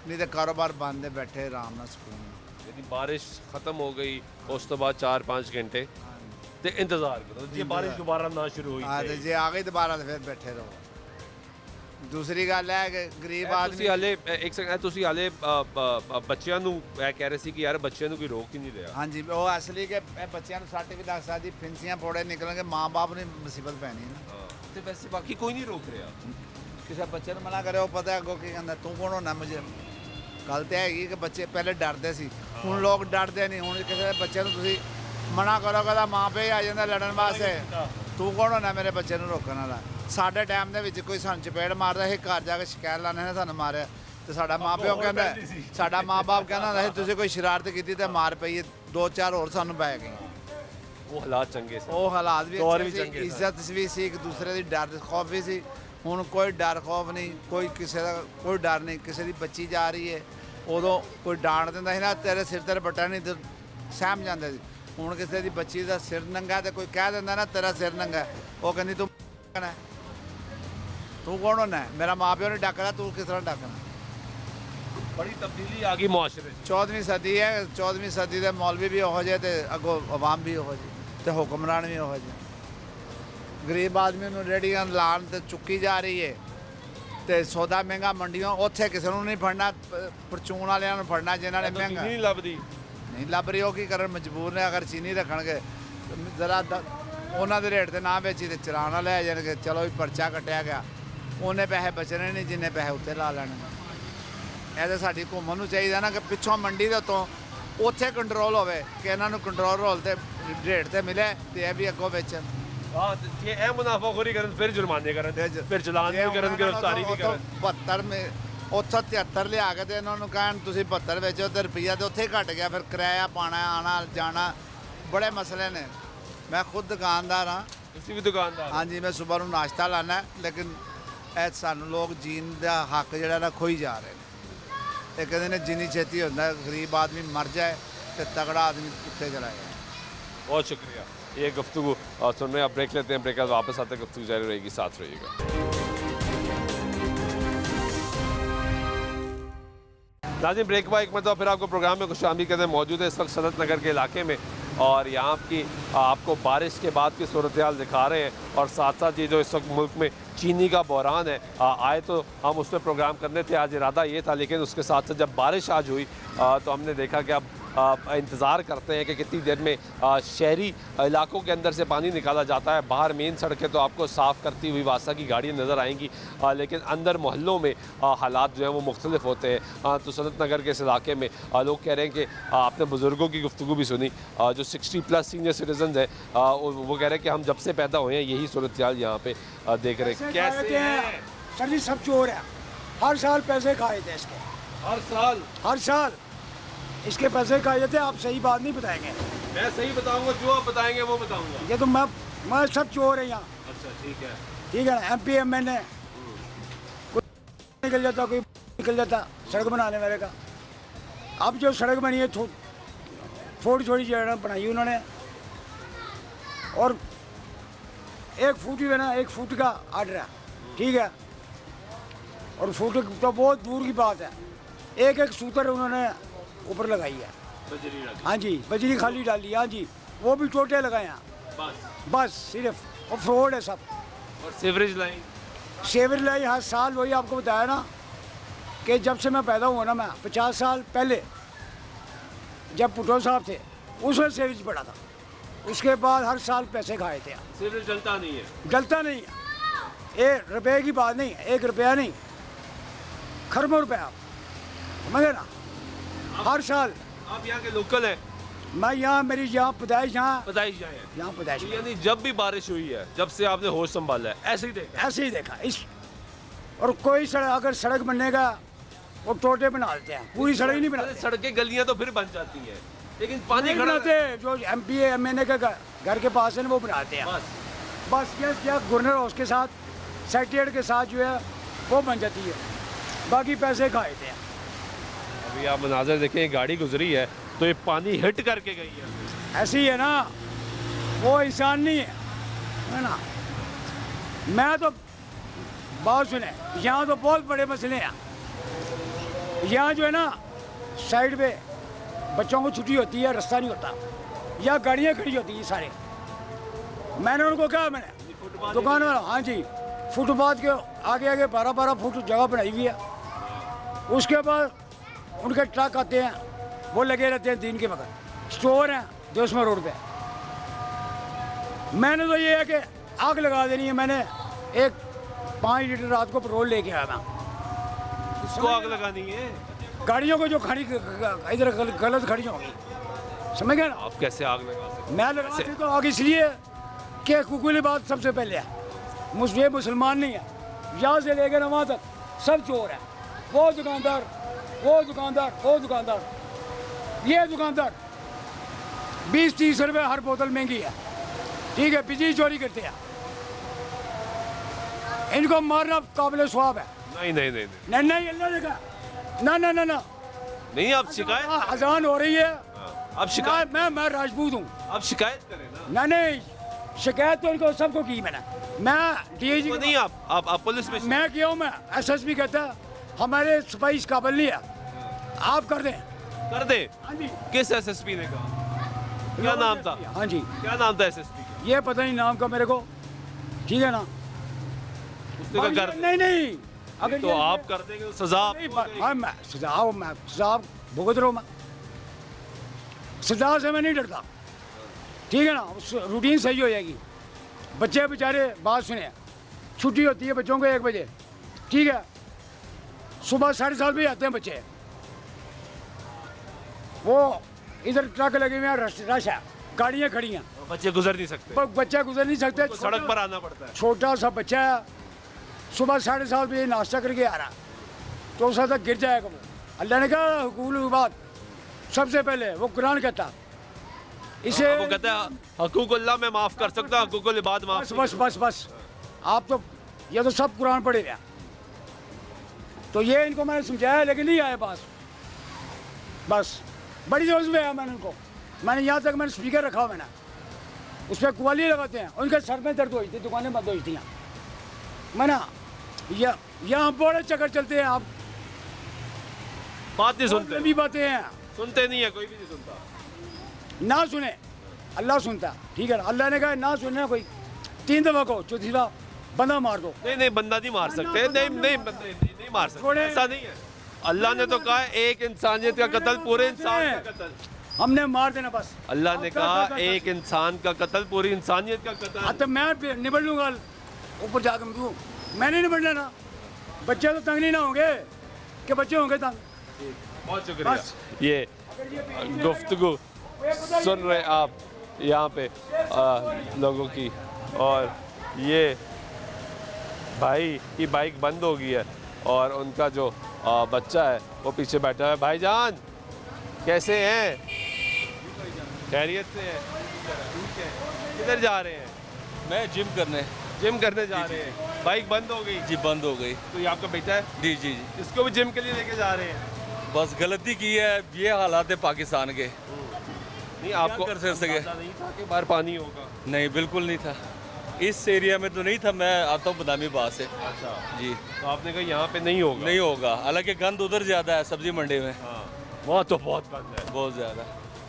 ਨਹੀਂ ਤੇ ਕਾਰੋਬਾਰ ਬੰਦ ਹੈ, ਬੈਠੇ ਆਰਾਮ ਨਾਲ ਸਕੂਨ ਨਾਲ। यदि बारिश खत्म हो गई उस तो बाद 4-5 घंटे ਤੇ इंतजार करो जी बारिश दोबारा ना शुरू हुई ਹਾਂ ਤੇ ਜੇ ਆ ਗਈ ਦੁਬਾਰਾ ਤੇ ਫਿਰ ਬੈਠੇ ਰਹੋ। ਦੂਸਰੀ ਗੱਲ ਹੈ ਕਿ ਗਰੀਬ ਆਦਮੀ ਤੁਸੀਂ ਹਾਲੇ ਇੱਕ ਸੈਕਿੰਡ, ਤੁਸੀਂ ਹਾਲੇ ਬੱਚਿਆਂ ਨੂੰ ਇਹ ਕਹਿ ਰਹੇ ਸੀ ਕਿ ਯਾਰ ਬੱਚਿਆਂ ਨੂੰ ਕੋਈ ਰੋਕ ਹੀ ਨਹੀਂ ਰਿਹਾ। ਹਾਂਜੀ ਉਹ ਅਸਲੀ ਕਿ ਇਹ ਬੱਚਿਆਂ ਨੂੰ ਸੱਟ ਵੀ ਲੱਗ ਸਕਦੀ, ਫਿੰਸੀਆਂ ਫੋੜੇ ਨਿਕਲਣਗੇ, ਮਾਂ-ਬਾਪ ਨੂੰ ਮੁਸੀਬਤ ਪੈਣੀ ਨਾ। ਤੇ ਵੈਸੇ ਬਾਕੀ ਕੋਈ ਨਹੀਂ ਰੋਕ ਰਿਹਾ। ਕਿਸੇ ਬੱਚੇ ਨੂੰ ਮਨਾ ਕਰੇ, ਉਹ ਪਤਾ ਅੱਗੋਂ ਕੀ ਕਹਿੰਦਾ, ਤੂੰ ਕੌਣ ਹੋਣਾ ਮੁਝੇ। ਗੱਲ ਤੇ ਹੈਗੀ ਕਿ ਬੱਚੇ ਪਹਿਲੇ ਡਰਦੇ ਸੀ, ਹੁਣ ਲੋਕ ਡਰਦੇ ਨਹੀਂ। ਹੁਣ ਕਿਸੇ ਦੇ ਬੱਚੇ ਨੂੰ ਤੁਸੀਂ ਮਨਾ ਕਰੋ, ਕਹਿੰਦਾ ਮਾਂ ਪਿਓ ਹੀ ਆ ਜਾਂਦਾ ਲੜਨ ਵਾਸਤੇ, ਤੂੰ ਕੌਣ ਹੋਣਾ ਮੇਰੇ ਬੱਚੇ ਨੂੰ ਰੋਕਣ ਵਾਲਾ। ਸਾਡੇ ਟਾਈਮ ਦੇ ਵਿੱਚ ਕੋਈ ਸਾਨੂੰ ਚਪੇੜ ਮਾਰਦਾ ਸੀ, ਘਰ ਜਾ ਕੇ ਸ਼ਿਕਾਇਤ ਲਾਣੇ ਨੇ ਸਾਨੂੰ ਮਾਰਿਆ, ਤੇ ਸਾਡਾ ਮਾਂ-ਪਿਓ ਕਹਿੰਦਾ, ਸਾਡਾ ਮਾਂ-ਬਾਪ ਕਹਿੰਦਾ ਹੁੰਦਾ ਸੀ ਤੁਸੀਂ ਕੋਈ ਸ਼ਰਾਰਤ ਕੀਤੀ ਤੇ ਮਾਰ ਪਈ, 2-4 ਹੋਰ ਸਾਨੂੰ ਪੈ ਗਈਆਂ। ਉਹ ਹਾਲਾਤ ਚੰਗੇ ਸੀ, ਉਹ ਹਾਲਾਤ ਵੀ ਦੌਰ ਅੱਛੇ ਵੀ ਸੀ, ਚੰਗੇ ਸਨ। ਇੱਜ਼ਤ ਵੀ ਸੀ, ਇੱਕ ਦੂਸਰੇ ਦੀ ਡਰ ਖੌਫ ਵੀ ਸੀ। ਹੁਣ ਕੋਈ ਡਰ ਖੌਫ ਨਹੀਂ, ਕੋਈ ਕਿਸੇ ਦਾ ਕੋਈ ਡਰ ਨਹੀਂ। ਕਿਸੇ ਦੀ ਬੱਚੀ ਜਾ ਰਹੀ ਹੈ, ਉਦੋਂ ਕੋਈ ਡਾਂਟ ਦਿੰਦਾ ਸੀ ਨਾ, ਤੇਰੇ ਸਿਰ ਤੇ ਬੱਟਾ ਨਹੀਂ, ਤੇ ਸਹਿਮ ਜਾਂਦੇ ਸੀ। ਹੁਣ ਕਿਸੇ ਦੀ ਬੱਚੀ ਦਾ ਸਿਰ ਨੰਗਾ ਤੇ ਕੋਈ ਕਹਿ ਦਿੰਦਾ ਨਾ ਤੇਰਾ ਸਿਰ ਨੰਗਾ, ਉਹ ਕਹਿੰਦੀ ਤੂੰ ਹੈ, ਤੂੰ ਕੌਣ ਹੋਣਾ, ਮੇਰਾ ਮਾਂ ਪਿਓ ਨੇ ਡੱਕਦਾ, ਤੂੰ ਕਿਸ ਤਰ੍ਹਾਂ ਡੱਕਣਾ। ਬੜੀ ਤਬਦੀਲੀ ਆ ਗਈ ਮੁਆਸ਼ਰੇ 'ਚ। 14ਵੀਂ ਸਦੀ ਹੈ, 14ਵੀਂ ਸਦੀ ਦੇ ਮੌਲਵੀ ਵੀ ਉਹੋ ਜਿਹੇ ਤੇ ਅੱਗੋਂ ਆਵਾਮ ਵੀ ਉਹੋ ਜਿਹੀ ਤੇ ਹੁਕਮਰਾਨ ਵੀ ਉਹੋ ਜਿਹੇ। ਗਰੀਬ ਆਦਮੀ ਨੂੰ ਰੇਹੜੀਆਂ ਲਾਉਣ ਤੇ ਚੁੱਕੀ ਜਾ ਰਹੀ ਹੈ, ਤੇ ਸੌਦਾ ਮਹਿੰਗਾ ਮੰਡੀਆਂ, ਉੱਥੇ ਕਿਸੇ ਨੂੰ ਨਹੀਂ ਫੜਨਾ, ਪਰਚੂਨ ਵਾਲਿਆਂ ਨੂੰ ਫੜਨਾ ਜਿਨ੍ਹਾਂ ਨੇ ਮਹਿੰਗਾ ਨਹੀਂ ਲੱਭਦੀ। ਨਹੀਂ ਲੱਭ ਰਹੀ। ਉਹ ਕੀ ਕਰਨ, ਮਜਬੂਰ ਨੇ। ਅਗਰ ਚੀਨੀ ਰੱਖਣਗੇ ਜ਼ਰਾ ਉਹਨਾਂ ਦੇ ਰੇਟ ਤੇ ਨਾ ਵੇਚੀ ਤੇ ਚਲਾਨ ਵਾਲੇ ਆ ਜਾਣਗੇ, ਚਲੋ ਵੀ ਪਰਚਾ ਕੱਟਿਆ ਗਿਆ, ਉਹਨੇ ਪੈਸੇ ਬਚਣੇ ਨਹੀਂ ਜਿੰਨੇ ਪੈਸੇ ਉੱਤੇ ਲਾ ਲੈਣੇ। ਇਹ ਤਾਂ ਸਾਡੀ ਘੁੰਮਣ ਨੂੰ ਚਾਹੀਦਾ ਨਾ ਕਿ ਪਿੱਛੋਂ ਮੰਡੀ ਦੇ ਉੱਤੋਂ ਉੱਥੇ ਕੰਟਰੋਲ ਹੋਵੇ ਕਿ ਇਹਨਾਂ ਨੂੰ ਕੰਟਰੋਲ ਰੋਲ ਤੇ ਰੇਟ ਤੇ ਮਿਲੇ ਤੇ ਇਹ ਵੀ ਅੱਗੋਂ ਵੇਚਣ। हाँ तो ये है मुनाफाखोरी करन फिर जुर्माने करन फिर चलान भी करन गिरफ्तारी भी करन। 72 में ਉੱਥੋਂ 73 ਲਿਆ ਕੇ ਤੇ ਇਹਨਾਂ ਨੂੰ ਕਹਿਣ ਤੁਸੀਂ 72 ਵੇਚੋ ਤੇ ਰੁਪਈਆ ਤੇ ਉੱਥੇ ਘਟ ਗਿਆ, ਫਿਰ ਕਿਰਾਇਆ ਪਾਣਾ ਆਣਾ ਜਾਣਾ ਬੜੇ ਮਸਲੇ ਨੇ। ਮੈਂ ਖੁਦ ਦੁਕਾਨਦਾਰ ਹਾਂ। ਤੁਸੀਂ ਵੀ ਦੁਕਾਨਦਾਰ? ਹਾਂਜੀ, ਮੈਂ ਸਵੇਰ ਨੂੰ ਨਾਸ਼ਤਾ ਲਾਣਾ, ਲੇਕਿਨ ਇਹ ਸਾਨੂੰ ਲੋਕ ਜੀਣ ਦਾ ਹੱਕ ਜਿਹੜਾ ਨਾ ਖੋਈ ਜਾ ਰਹੇ ਨੇ। ਇਹ ਕਹਿੰਦੇ ਨੇ ਜਿੰਨੀ ਛੇਤੀ ਹੁੰਦਾ ਗਰੀਬ ਆਦਮੀ ਮਰ ਜਾਏ ਤੇ तगड़ा आदमी कितने चला जाए। बहुत शुक्रिया। ये गुफ्तगू सुन रहे हैं, आप ब्रेक लेते हैं, ब्रेक के बाद वापस आते हैं, गुफ्तगू जारी रहेगी, साथ रहिएगा। नाज़रीन ब्रेक हुआ एक मतलब फिर आपको प्रोग्राम में खुश आमदीद कहते हैं। मौजूद है इस वक्त सनत नगर के इलाके में और यहाँ की आपको बारिश के बाद की सूरत हाल दिखा रहे हैं और साथ साथ ये जो इस वक्त मुल्क में चीनी का बहरान है, आए तो हम उस पर प्रोग्राम करने थे, आज इरादा ये था, लेकिन उसके साथ साथ जब बारिश आज हुई तो हमने देखा कि अब इंतज़ार करते हैं कि कितनी देर में शहरी इलाकों के अंदर से पानी निकाला जाता है। बाहर मेन सड़कें तो आपको साफ़ करती हुई वासा की गाड़ियाँ नज़र आएंगी, लेकिन अंदर मोहल्लों में हालात जो हैं वो मुख्तलिफ होते हैं। तो सनत नगर के इस इलाके में लोग कह रहे हैं कि आपने बुज़ुर्गों की गुफ्तगू भी सुनी, जो 60+ सीनियर सिटीजन है वो कह रहे हैं कि हम जब से पैदा हुए हैं यही सूरत हाल यहाँ पे देख रहे हैं। कैसे हैं सर जी? सब चोर है, हर साल पैसे खाए थे इसके, हर साल इसके पैसे खाए जाते। आप सही बात नहीं बताएंगे। मैं सही बताऊंगा, जो आप बताएंगे वो बताऊंगा। ये तो मैं सब चोर है यहाँ। अच्छा ठीक है ना। MP MNA कोई निकल जाता, कोई निकल जाता सड़क बनाने वाले का। अब जो सड़क बनी है थोड़ी थोड़ी जगह बनाई उन्होंने, और 1 फुट जो है ना, 1 फुट का आर्डर है, ठीक है, और फुट तो बहुत दूर की बात है। एक सूतर उन्होंने ऊपर लगाई है। हाँ जी, बजरी खाली डाली, हाँ जी, वो भी टोटे लगाए हैं बस सिर्फ, और फ्रॉड है सब। और सीवरेज लाइन हर साल, वही आपको बताया ना कि जब से मैं पैदा हुआ ना, मैं 50 साल पहले जब भुट्टो साहब थे उसमें सीवरेज पड़ा था, उसके बाद हर साल पैसे खाए थे। सीवरेज जलता नहीं है? जलता नहीं है, 1 रुपये की बात नहीं है, 1 रुपया नहीं, खरबों रुपया, समझे ना। हर साल आप यहाँ के लोकल हैं? मैं यहाँ, मेरी यहाँ पैदाइश, यहाँ पैदाइश। यानी जब भी बारिश हुई है, जब से आपने होश संभाला है, ऐसे ही देखा इस, और कोई सड़क, अगर सड़क बनने का वो टोटे बना देते हैं, पूरी सड़क नहीं बनाते। सड़कें गलियां तो फिर बन जाती हैं, लेकिन पानी खड़ा बनाते, जो MP MNA का घर के पास है ना, वो बनाते हैं बस क्या गवर्नर हाउस के साथ, सेक्रेटरी के साथ जो है वो बन जाती है, बाकी पैसे खाए थे। अभी आप मनाजर देखें, गाड़ी गुजरी है तो ये पानी हिट करके गई है। ऐसे ही है ना, वो इंसान नहीं है ना। मैं तो बात सुने, यहाँ तो बहुत बड़े मसले हैं। यहाँ जो है ना, साइड पे बच्चों को छुट्टी होती है, रास्ता नहीं होता, यहाँ गाड़ियाँ खड़ी होती हैं सारे। मैंने उनको कहा, मैंने दुकान वाला, हाँ जी, फुटपाथ के आगे 12 फुट जगह बनाई हुई है। उसके बाद उनके ट्रक आते हैं, वो लगे रहते हैं दिन के वक्त। स्टोर हैं 200 रोड पे। मैंने तो ये है कि आग लगा देनी है। मैंने 5 लीटर रात को पेट्रोल लेके आया था। इसको आग लगानी है? गाड़ियों को जो खड़ी इधर गलत खड़ी होंगी, समझ गए ना। आप कैसे आग लगा सकते? मैं लगाती तो आग इसलिए कि हुकूकी बात सबसे पहले है, मुसलमान नहीं है, यहाँ से लेकर वहाँ तक सब चोर है। वो दुकानदार, ये दुकानदार 20-30 रुपये हर बोतल महंगी है, ठीक है, बिजली चोरी करते हैं। इनको मारना काबिल स्वाब है। नहीं अल्लाह देखा, ना नहीं। आप शिकायत, अजान हो रही है, आप शिकायत, मैं राजपूत हूँ, आप शिकायत करें ना। नहीं, शिकायत तो इनको सबको की मैंने। मैं DIG नहीं, आप पुलिस में। मैं किया हूँ, मैं SSP कहता है हमारे सिपाही इस काबिल नहीं है, आप कर दें। हाँ जी। किस SSP ने कहा? क्या नाम था? हाँ जी, क्या नाम था SSP का? ये पता नहीं नाम का मेरे को, ठीक है ना। उसने कहा कर दे। नहीं, अगर तो आप कर देंगे तो सजा हाँ, मैं सजा भुगत रहा हूँ। मैं सजा से मैं नहीं डरता, ठीक है ना, रूटीन सही हो जाएगी। बच्चे बेचारे, बात सुने, छुट्टी होती है बच्चों को 1 बजे, ठीक है, सुबह 7:30 बजे आते हैं बच्चे, वो इधर ट्रक लगे हुए हैं, रश है, गाड़ियाँ खड़ी हैं, बच्चे गुजर नहीं सकते, बच्चा गुजर नहीं सकते, तो सड़क पर आना पड़ता है। छोटा सा बच्चा है, सुबह 7:30 बजे नाश्ता करके आ रहा, तो उस तक गिर जाएगा वो। अल्लाह ने कहा हुकूक की बात सबसे पहले, वो कुरान कहता इसे, वो कहता है हकूकुल्लाह मैं माफ कर सकता हूँ, हकूकुल इबाद माफ बस बस बस बस, आप तो ये तो सब कुरान पढ़े हुए हैं, तो ये इनको मैंने समझाया लेकिन नहीं आए पास, बस बड़ी जोर से आया मैंने उनको, मैंने यहाँ तक मैंने स्पीकर रखा हुआ, मैंने उस पर कुवाली लगाते हैं, उनके सर में दर्द हुई थी, दुकानें बंद हुई थी यहाँ, मैंने यहाँ बड़े चक्कर चलते हैं, आप बात नहीं सुनते, लंबी बातें हैं, सुनते नहीं है, कोई भी नहीं सुनता। ना सुने अल्लाह सुनता, ठीक है, अल्लाह ने कहा ना सुनना कोई 3 दफ़ा को, चौथी दफ़ा बंदा मार दो। नहीं बंदा नहीं मार सकते, नहीं मार सकते, ऐसा नहीं है। अल्लाह ने तो कहा एक इंसानियत का कत्ल पूरे इंसान का कत्ल, हमने मार देना बस। अल्लाह ने कहा एक इंसान का कत्ल पूरी इंसानियत का कत्ल। हाँ तो मैं निबड़ लूँगा ऊपर जाकर, मैंने निबड़ना ना, बच्चे तो तंग नहीं ना होंगे कि बच्चे होंगे तंग। बहुत शुक्रिया। ये गुफ्तगू सुन रहे आप यहाँ पे लोगों की, और ये भाई की बाइक बंद हो गई है और उनका जो बच्चा है वो पीछे बैठा है। भाईजान कैसे हैं? खैरियत से हैं? ठीक है। किधर जा रहे हैं? मैं जिम करने जा रहे हैं। बाइक बंद हो गई? जी बंद हो गई। तो ये आपका बेटा है? जी जी जी, इसको भी जिम के लिए लेके जा रहे हैं? बस गलती की है, ये हालात है पाकिस्तान के। नहीं आपको कर सके नहीं था कि बाहर पानी होगा? नहीं, बिल्कुल नहीं था, इस एरिया में तो नहीं था। मैं आता हूँ बदामी बाग से। अच्छा जी, तो आपने कहा यहाँ पे नहीं होगा? नहीं होगा, हालांकि गंद उधर ज़्यादा है सब्जी मंडी में। हाँ, वहाँ तो बहुत गंद है, बहुत ज़्यादा।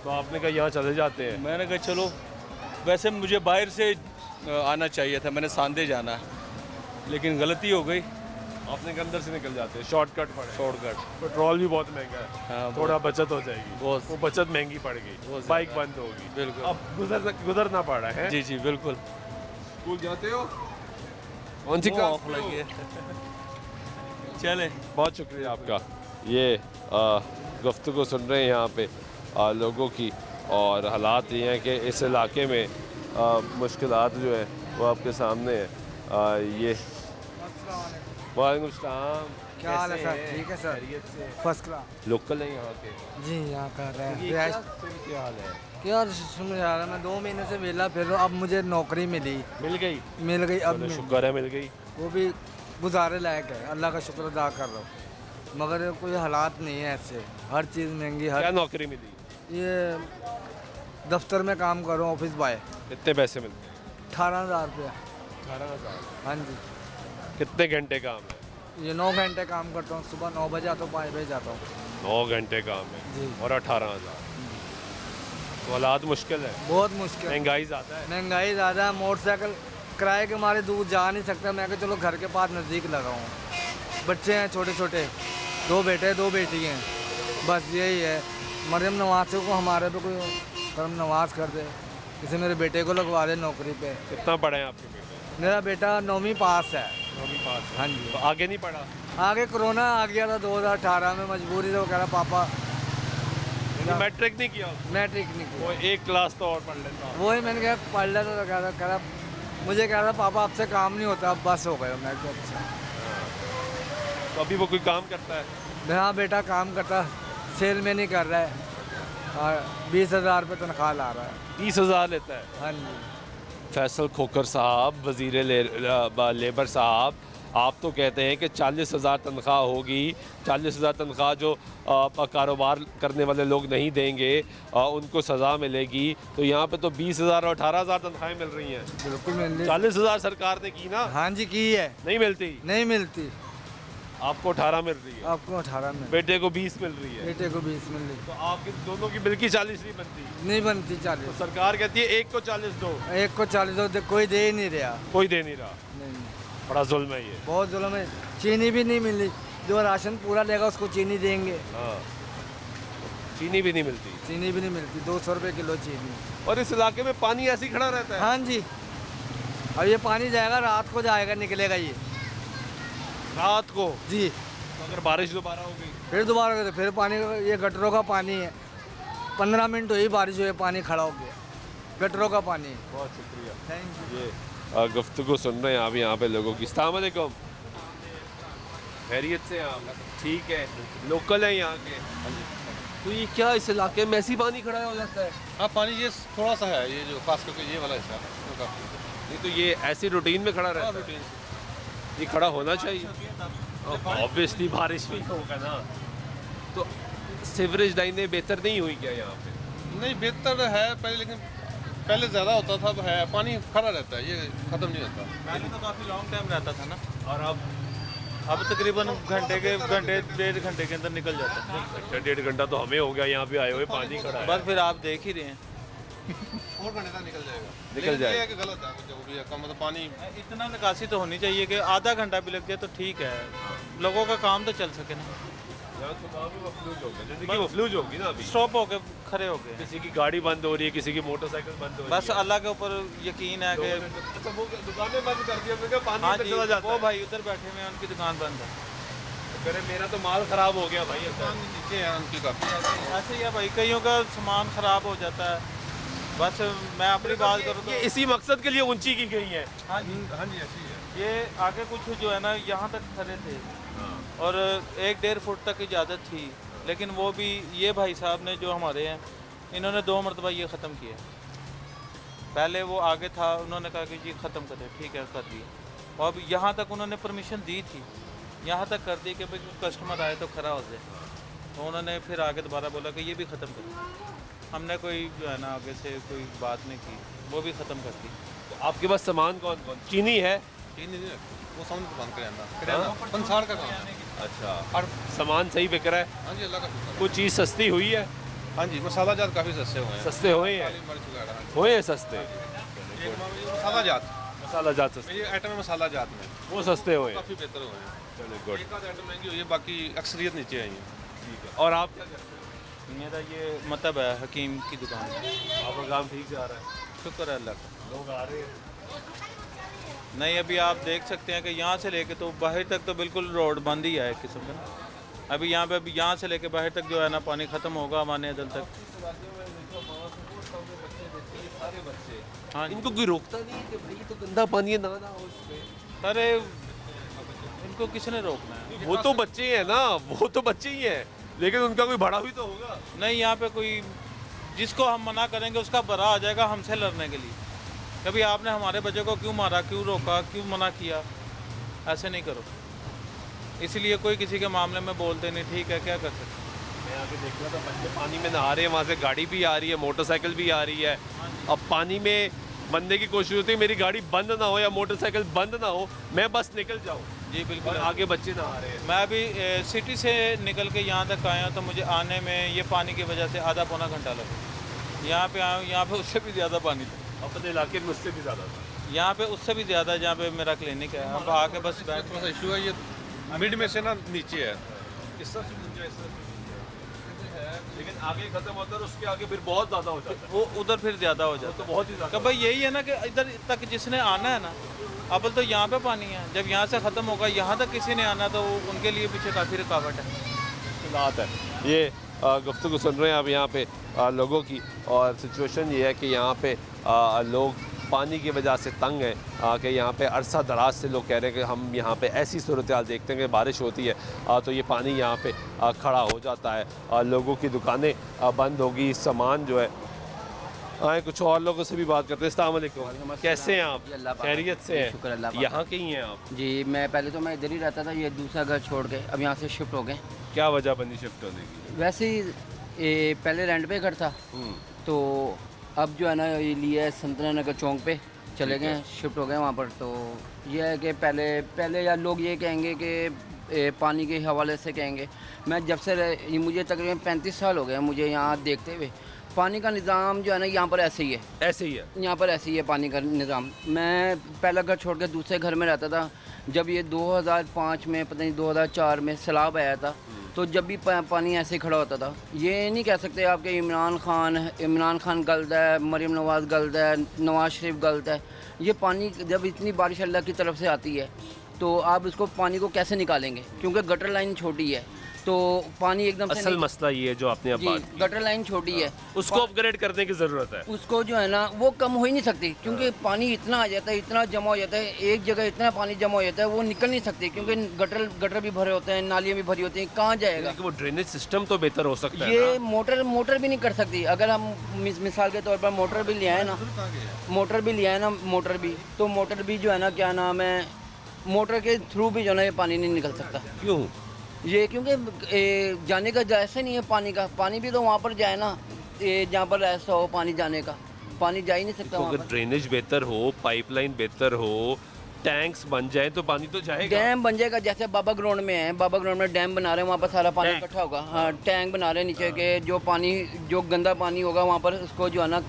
तो आपने कहा यहाँ चले जाते हैं? मैंने कहा चलो, वैसे मुझे बाहर से आना चाहिए था, मैंने सांदे जाना, लेकिन गलती हो गई। आपने कहा अंदर से निकल जाते हैं, शॉर्टकट पड़े। शॉर्टकट, पेट्रोल भी बहुत महंगा है। हाँ, थोड़ा बचत हो जाएगी, बहुत। वो बचत महंगी पड़ गई, बहुत बाइक ज़्यादा। बंद होगी, बिल्कुल। अब गुजरना पड़ा है। जी जी बिल्कुल। स्कूल जाते हो? कौन सी वो क्लास ऑफ में हो? लगी है। चले, बहुत शुक्रिया आपका। ये गुफ्तगू सुन रहे हैं यहाँ पे लोगों की, और हालात ये हैं कि इस इलाके में मुश्किलात जो है वो आपके सामने है। ये वालेकुम सलाम, क्या हाल है कैसे सर? हैं? ठीक है सर, खैरियत से? First class. लोकल है यहाँ के? जी यहाँ कर रहे ये हैं। क्या हाल है? यार सुन यार, मैं 2 महीने से वेला फिर रहा हूँ, अब मुझे नौकरी मिली, मिल गई? अब चलो, शुक्र है मिल गई। वो भी गुजारे लायक है, अल्लाह का शुक्र अदा कर रहा हूँ, मगर कोई हालात नहीं है ऐसे, हर चीज़ महंगी। क्या हर नौकरी मिली? ये दफ्तर में काम कर रहा हूँ, ऑफिस बॉय। कितने पैसे मिलते हैं? 18,000 रुपया। 18,000। हाँ जी, कितने घंटे काम है? ये 9 घंटे काम करता हूँ, सुबह 9 बजे आता हूँ, 5 बजे जाता हूँ। 9 घंटे काम है जी। और 18,000। तो हालात मुश्किल है, बहुत मुश्किल, महंगाई ज़्यादा है। महंगाई ज़्यादा है, मोटरसाइकिल किराए के मारे दूर जा नहीं सकता। मैं कहा चलो घर के पास नज़दीक लगाऊँ, बच्चे हैं छोटे छोटे, 2 बेटे 2 बेटी हैं, बस यही है। मरियम नवाज को हमारे पे कोई करम नवाज कर दे, किसी मेरे बेटे को लगवा दे नौकरी पे। कितना पढ़े हैं आपके बेटे? मेरा बेटा 9वीं पास है। 9वीं पास है। हाँ जी। तो आगे नहीं पढ़ा? आगे कोरोना आ गया था 2018 में, मजबूरी से वो कह रहा पापा, मैट्रिक नहीं किया? मैट्रिक नहीं किया। वो 1 क्लास तो और पढ़ लेता। वही मैंने कहा पढ़ लेता, तो कह रहा मुझे कह रहा पापा आपसे काम नहीं होता, अब बस हो गया। मैं कहा अच्छा। तो अभी वो कोई काम करता है? मेरा बेटा काम करता, सेल में नहीं कर रहा है, और 20,000 रुपये तनख्वाह ला रहा है। 30,000 लेता है? हाँ जी। फैसल खोकर साहब, वज़ीर लेबर साहब, आप तो कहते हैं कि 40,000 तनख्वाह होगी। 40,000 तनख्वाह जो कारोबार करने वाले लोग नहीं देंगे, उनको सज़ा मिलेगी। तो यहाँ पे तो 20,000 और 18,000 तनख्वाहें मिल रही हैं। बिल्कुल मिल रही। 40,000 सरकार ने की ना? हाँ जी की है। नहीं मिलती? नहीं मिलती। आपको 18 मिल रही है, आपको 18 मिल, बेटे को 20 मिल रही है। बेटे को 20 मिल रही। तो आपके दोनों की बिल की 40 नहीं बनती? नहीं बनती तो 40। सरकार कहती है एक को 40 दो, एक को 40 दो, कोई दे ही नहीं रहा। कोई दे नहीं रहा। नहीं, बड़ा जुल्म है ये। बहुत जुल्म है। चीनी भी नहीं मिली, जो राशन पूरा लेगा उसको चीनी देंगे। हाँ, चीनी भी नहीं मिलती। चीनी भी नहीं मिलती, 200 रुपये किलो चीनी। और इस इलाके में पानी ऐसे ही खड़ा रहता है? हाँ जी, अब ये पानी जाएगा, रात को जाएगा, निकलेगा ये रात को। जी। तो अगर बारिश दोबारा हो गई फिर दोबारा करते, फिर पानी, ये गटरों का पानी है, 15 मिनट हुई बारिश हुई, पानी खड़ा हो गया, गटरों का पानी। बहुत शुक्रिया। Thank you. ये गुफ्तगू सुन रहे हैं आप यहाँ पे लोगों की। अस्सलाम वालेकुम, खैरियत से आप? ठीक है, लोकल है यहाँ के। तो ये क्या इस इलाके में ऐसी पानी खड़ा हो जाता है? हाँ, पानी ये थोड़ा सा है, ये जो खास करके ये वाला हिस्सा नहीं तो ये ऐसी रूटीन में खड़ा रहता है? ये खड़ा होना चाहिए। ऑब्वियसली बारिश भी होगा ना। तो सीवरेज लाइनें बेहतर नहीं हुई क्या यहाँ पे? नहीं, बेहतर है पहले, लेकिन पहले ज़्यादा होता था, अब है पानी खड़ा रहता है, ये ख़त्म नहीं होता। पहले तो काफ़ी लॉन्ग टाइम रहता था ना, और अब तकरीबन घंटे 1.5 घंटे के अंदर निकल जाता है। अच्छा, 1.5 घंटा तो हमें हो गया यहाँ पे आए हुए, पानी खड़ा है। बस फिर आप देख ही रहे हैं, और घंटे तक निकल जाएगा। निकल जाएगा। ये है कि गलत है, जो भी है, मतलब पानी इतना निकासी तो होनी चाहिए कि आधा घंटा भी लग जाए तो ठीक है, लोगों का काम तो चल सके ना। यहाँ तो काम ही मफलूज हो गया, जिंदगी मफलूज होगी ना अभी। स्टॉप हो गए, खड़े हो गए, किसी की गाड़ी बंद हो रही है, किसी की मोटरसाइकिल बंद हो रही है। बस अल्लाह के ऊपर यकीन है कि अच्छा, वो दुकानें बंद कर दी, हमने कहा पानी हाँ अंदर जी, चला जाता वो है। भाई उधर बैठे हुए हैं, उनकी दुकान बंद है। अरे मेरा तो माल खराब हो गया भाई। नीचे है उनकी काफ़ी। ऐसे ही है भाई, कईयों का सामान खराब हो जाता है। बस मैं अपनी बात करूँ ये तो इसी मकसद के लिए ऊंची की गई है। हाँ जी, ऐसी है। ये आगे कुछ जो है ना, यहाँ तक खड़े थे और 1-1.5 फुट तक इजाज़त थी, लेकिन वो भी ये भाई साहब ने जो हमारे हैं, इन्होंने 2 मरतबा ये ख़त्म किया। पहले वो आगे था, उन्होंने कहा कि जी ख़त्म करें, ठीक है कर दिया। और अब यहाँ तक उन्होंने परमिशन दी थी, यहाँ तक कर दी कि भाई कस्टमर आए तो खड़ा हो जाए, तो उन्होंने फिर आगे दोबारा बोला कि ये भी ख़त्म करें। हमने कोई जो है ना आगे से कोई बात नहीं की, वो भी ख़त्म कर दी। तो आपके पास सामान कौन कौन? चीनी है? चीनी नहीं रखती, वो सामान दुकान किराना पंसार का काम है। अच्छा, और सामान सही बिक रहा है? हाँ जी, अल्लाह का शुक्र। कुछ चीज़ सस्ती हुई है? हाँ जी, मसाला जात काफ़ी सस्ते हुए हैं। सस्ते हुए हैं? काली मिर्च वगैरह हुए हैं सस्ते? एक मसाला जात, मसाला जात सस्ते, मेरी आइटम है मसाला जात में, वो सस्ते हुए हैं। काफ़ी बेहतर हुए हैं। चलो गुड। एक आध आइटम महंगी हुई है, बाकी अक्सरियत नीचे आई है। ठीक है। और आप क्या करते हैं? मेरा ये मतलब है हकीम की दुकान है। आपका काम ठीक जा रहा है? शुक्र है अल्लाह का। लोग आ रहे हैं? नहीं, अभी आप देख सकते हैं कि यहाँ से लेके तो बाहर तक तो बिल्कुल रोड बंद ही है एक किस्म का। अभी यहाँ पे, अभी यहाँ से लेके बाहर तक जो है ना, पानी ख़त्म होगा हमारे दल तक। हाँ, इनको कोई रोकता नहीं है कि भाई ये तो गंदा पानी है, ना ना हो इसमें? अरे इनको किसने रोकना है? वो तो बच्चे हैं ना, वो तो बच्चे ही हैं, लेकिन उनका कोई बड़ा भी तो होगा। नहीं, यहाँ पे कोई, जिसको हम मना करेंगे उसका बड़ा आ जाएगा हमसे लड़ने के लिए। कभी आपने हमारे बच्चे को क्यों मारा, क्यों रोका, क्यों मना किया? ऐसे नहीं करो। इसलिए कोई किसी के मामले में बोलते नहीं, ठीक है, क्या कर सकते। मैं आगे देख रहा था, बच्चे पानी में नहा रहे हैं, वहाँ से गाड़ी भी आ रही है, मोटरसाइकिल भी आ रही है। अब पानी में बनने की कोशिश होती है मेरी गाड़ी बंद ना हो या मोटरसाइकिल बंद ना हो, मैं बस निकल जाऊँ। जी बिल्कुल। और आगे बच्चे नहा रहे हैं। मैं अभी सिटी से निकल के यहाँ तक आया हूँ, तो मुझे आने में ये पानी की वजह से आधा पौना घंटा लगा। यहाँ पे आया हूँ, यहाँ पे उससे भी ज़्यादा पानी था। अपने इलाके में उससे भी ज़्यादा था? यहाँ पे उससे भी ज़्यादा, जहाँ पे मेरा क्लिनिक है। अब आके बस बैठ, थोड़ा सा इशू है, ये मिड में से ना नीचे है। इस तरह से गुंजाइश है, लेकिन आगे खत्म होता है और उसके आगे फिर बहुत ज़्यादा हो जाता है। वो उधर फिर ज़्यादा हो जाता तो बहुत ही है। ज़्यादा। तो भाई यही है ना कि इधर तक जिसने आना है ना, अब तो यहाँ पे पानी है, जब यहाँ से ख़त्म होगा यहाँ तक किसी ने आना, तो उनके लिए पीछे काफ़ी रुकावट है। मुश्किलात है। ये गुफ्तगू सुन रहे हैं आप यहाँ पे लोगों की, और सिचुएशन ये है कि यहाँ पे लोग पानी की वजह से तंग हैं कि यहाँ पे अरसा दराज से लोग कह रहे हैं कि हम यहाँ पे ऐसी सूरत हाल देखते हैं कि बारिश होती है तो ये पानी यहाँ पे खड़ा हो जाता है, लोगों की दुकानें बंद होगी, सामान जो है। आए कुछ और लोगों से भी बात करते हैं। अस्सलाम वालेकुम, कैसे हैं आप? खैरियत से हैं? शुक्र अल्लाह। यहाँ के ही हैं आप? जी, मैं पहले तो मैं इधर ही रहता था, ये दूसरा घर छोड़ के अब यहाँ से शिफ्ट हो गए। क्या वजह बनी शिफ्ट होने की? वैसे ही पहले रेंट पे घर था, तो अब जो है ना ये लिए संतना नगर चौक पे चले गए, शिफ्ट हो गए वहाँ पर। तो ये है कि पहले यार लोग ये कहेंगे कि पानी के हवाले से कहेंगे, मैं जब से मुझे तकरीबन 35 साल हो गए मुझे यहाँ देखते हुए, पानी का निज़ाम जो है ना यहाँ पर ऐसे ही है। ऐसे ही है यहाँ पर ऐसे ही है पानी का निज़ाम। मैं पहला घर छोड़ के दूसरे घर में रहता था। जब ये 2005 में, पता नहीं 2004 में सैलाब आया था, तो जब भी पानी ऐसे खड़ा होता था, ये नहीं कह सकते आप कि इमरान खान गलत है, मरीम नवाज़ गलत है, नवाज़ शरीफ गलत है। ये पानी जब इतनी बारिश अल्लाह की तरफ से आती है तो आप इसको पानी को कैसे निकालेंगे, क्योंकि गटर लाइन छोटी है तो पानी एकदम से असल मसला ये है जो आपने अब बात की, गटर लाइन छोटी है, उसको अपग्रेड करने की ज़रूरत है। उसको जो है ना वो कम हो ही नहीं सकती, क्योंकि पानी इतना आ जाता है, इतना जमा हो जाता है, एक जगह इतना पानी जमा हो जाता है, वो निकल नहीं सकती, क्योंकि गटर भी भरे होते हैं, नालियाँ भी भरी होती हैं, कहाँ जाएगा। वो ड्रेनेज सिस्टम तो बेहतर हो सकता है ये ना? मोटर भी नहीं कर सकती। अगर हम मिसाल के तौर पर मोटर भी ले आए ना, तो मोटर भी जो है ना, क्या नाम है, मोटर के थ्रू भी जो है ना ये पानी नहीं निकल सकता। क्यों? ये क्योंकि जाने का जैसे नहीं है पानी का, पानी भी तो वहाँ पर जाए ना, जहाँ पर ऐसा हो पानी जाने का, पानी जा ही नहीं सकता। तो अगर ड्रेनेज बेहतर हो, पाइपलाइन बेहतर हो, टैंक्स बन जाए तो पानी तो जाएगा। डैम बन जाएगा, जैसे बाबा ग्राउंड में है, बाबा ग्राउंड में डैम बना रहे हैं, वहाँ पर सारा पानी इकट्ठा होगा। हाँ, टैंक बना रहे हैं नीचे के, जो गंदा पानी होगा वहाँ पर उसको जो है ना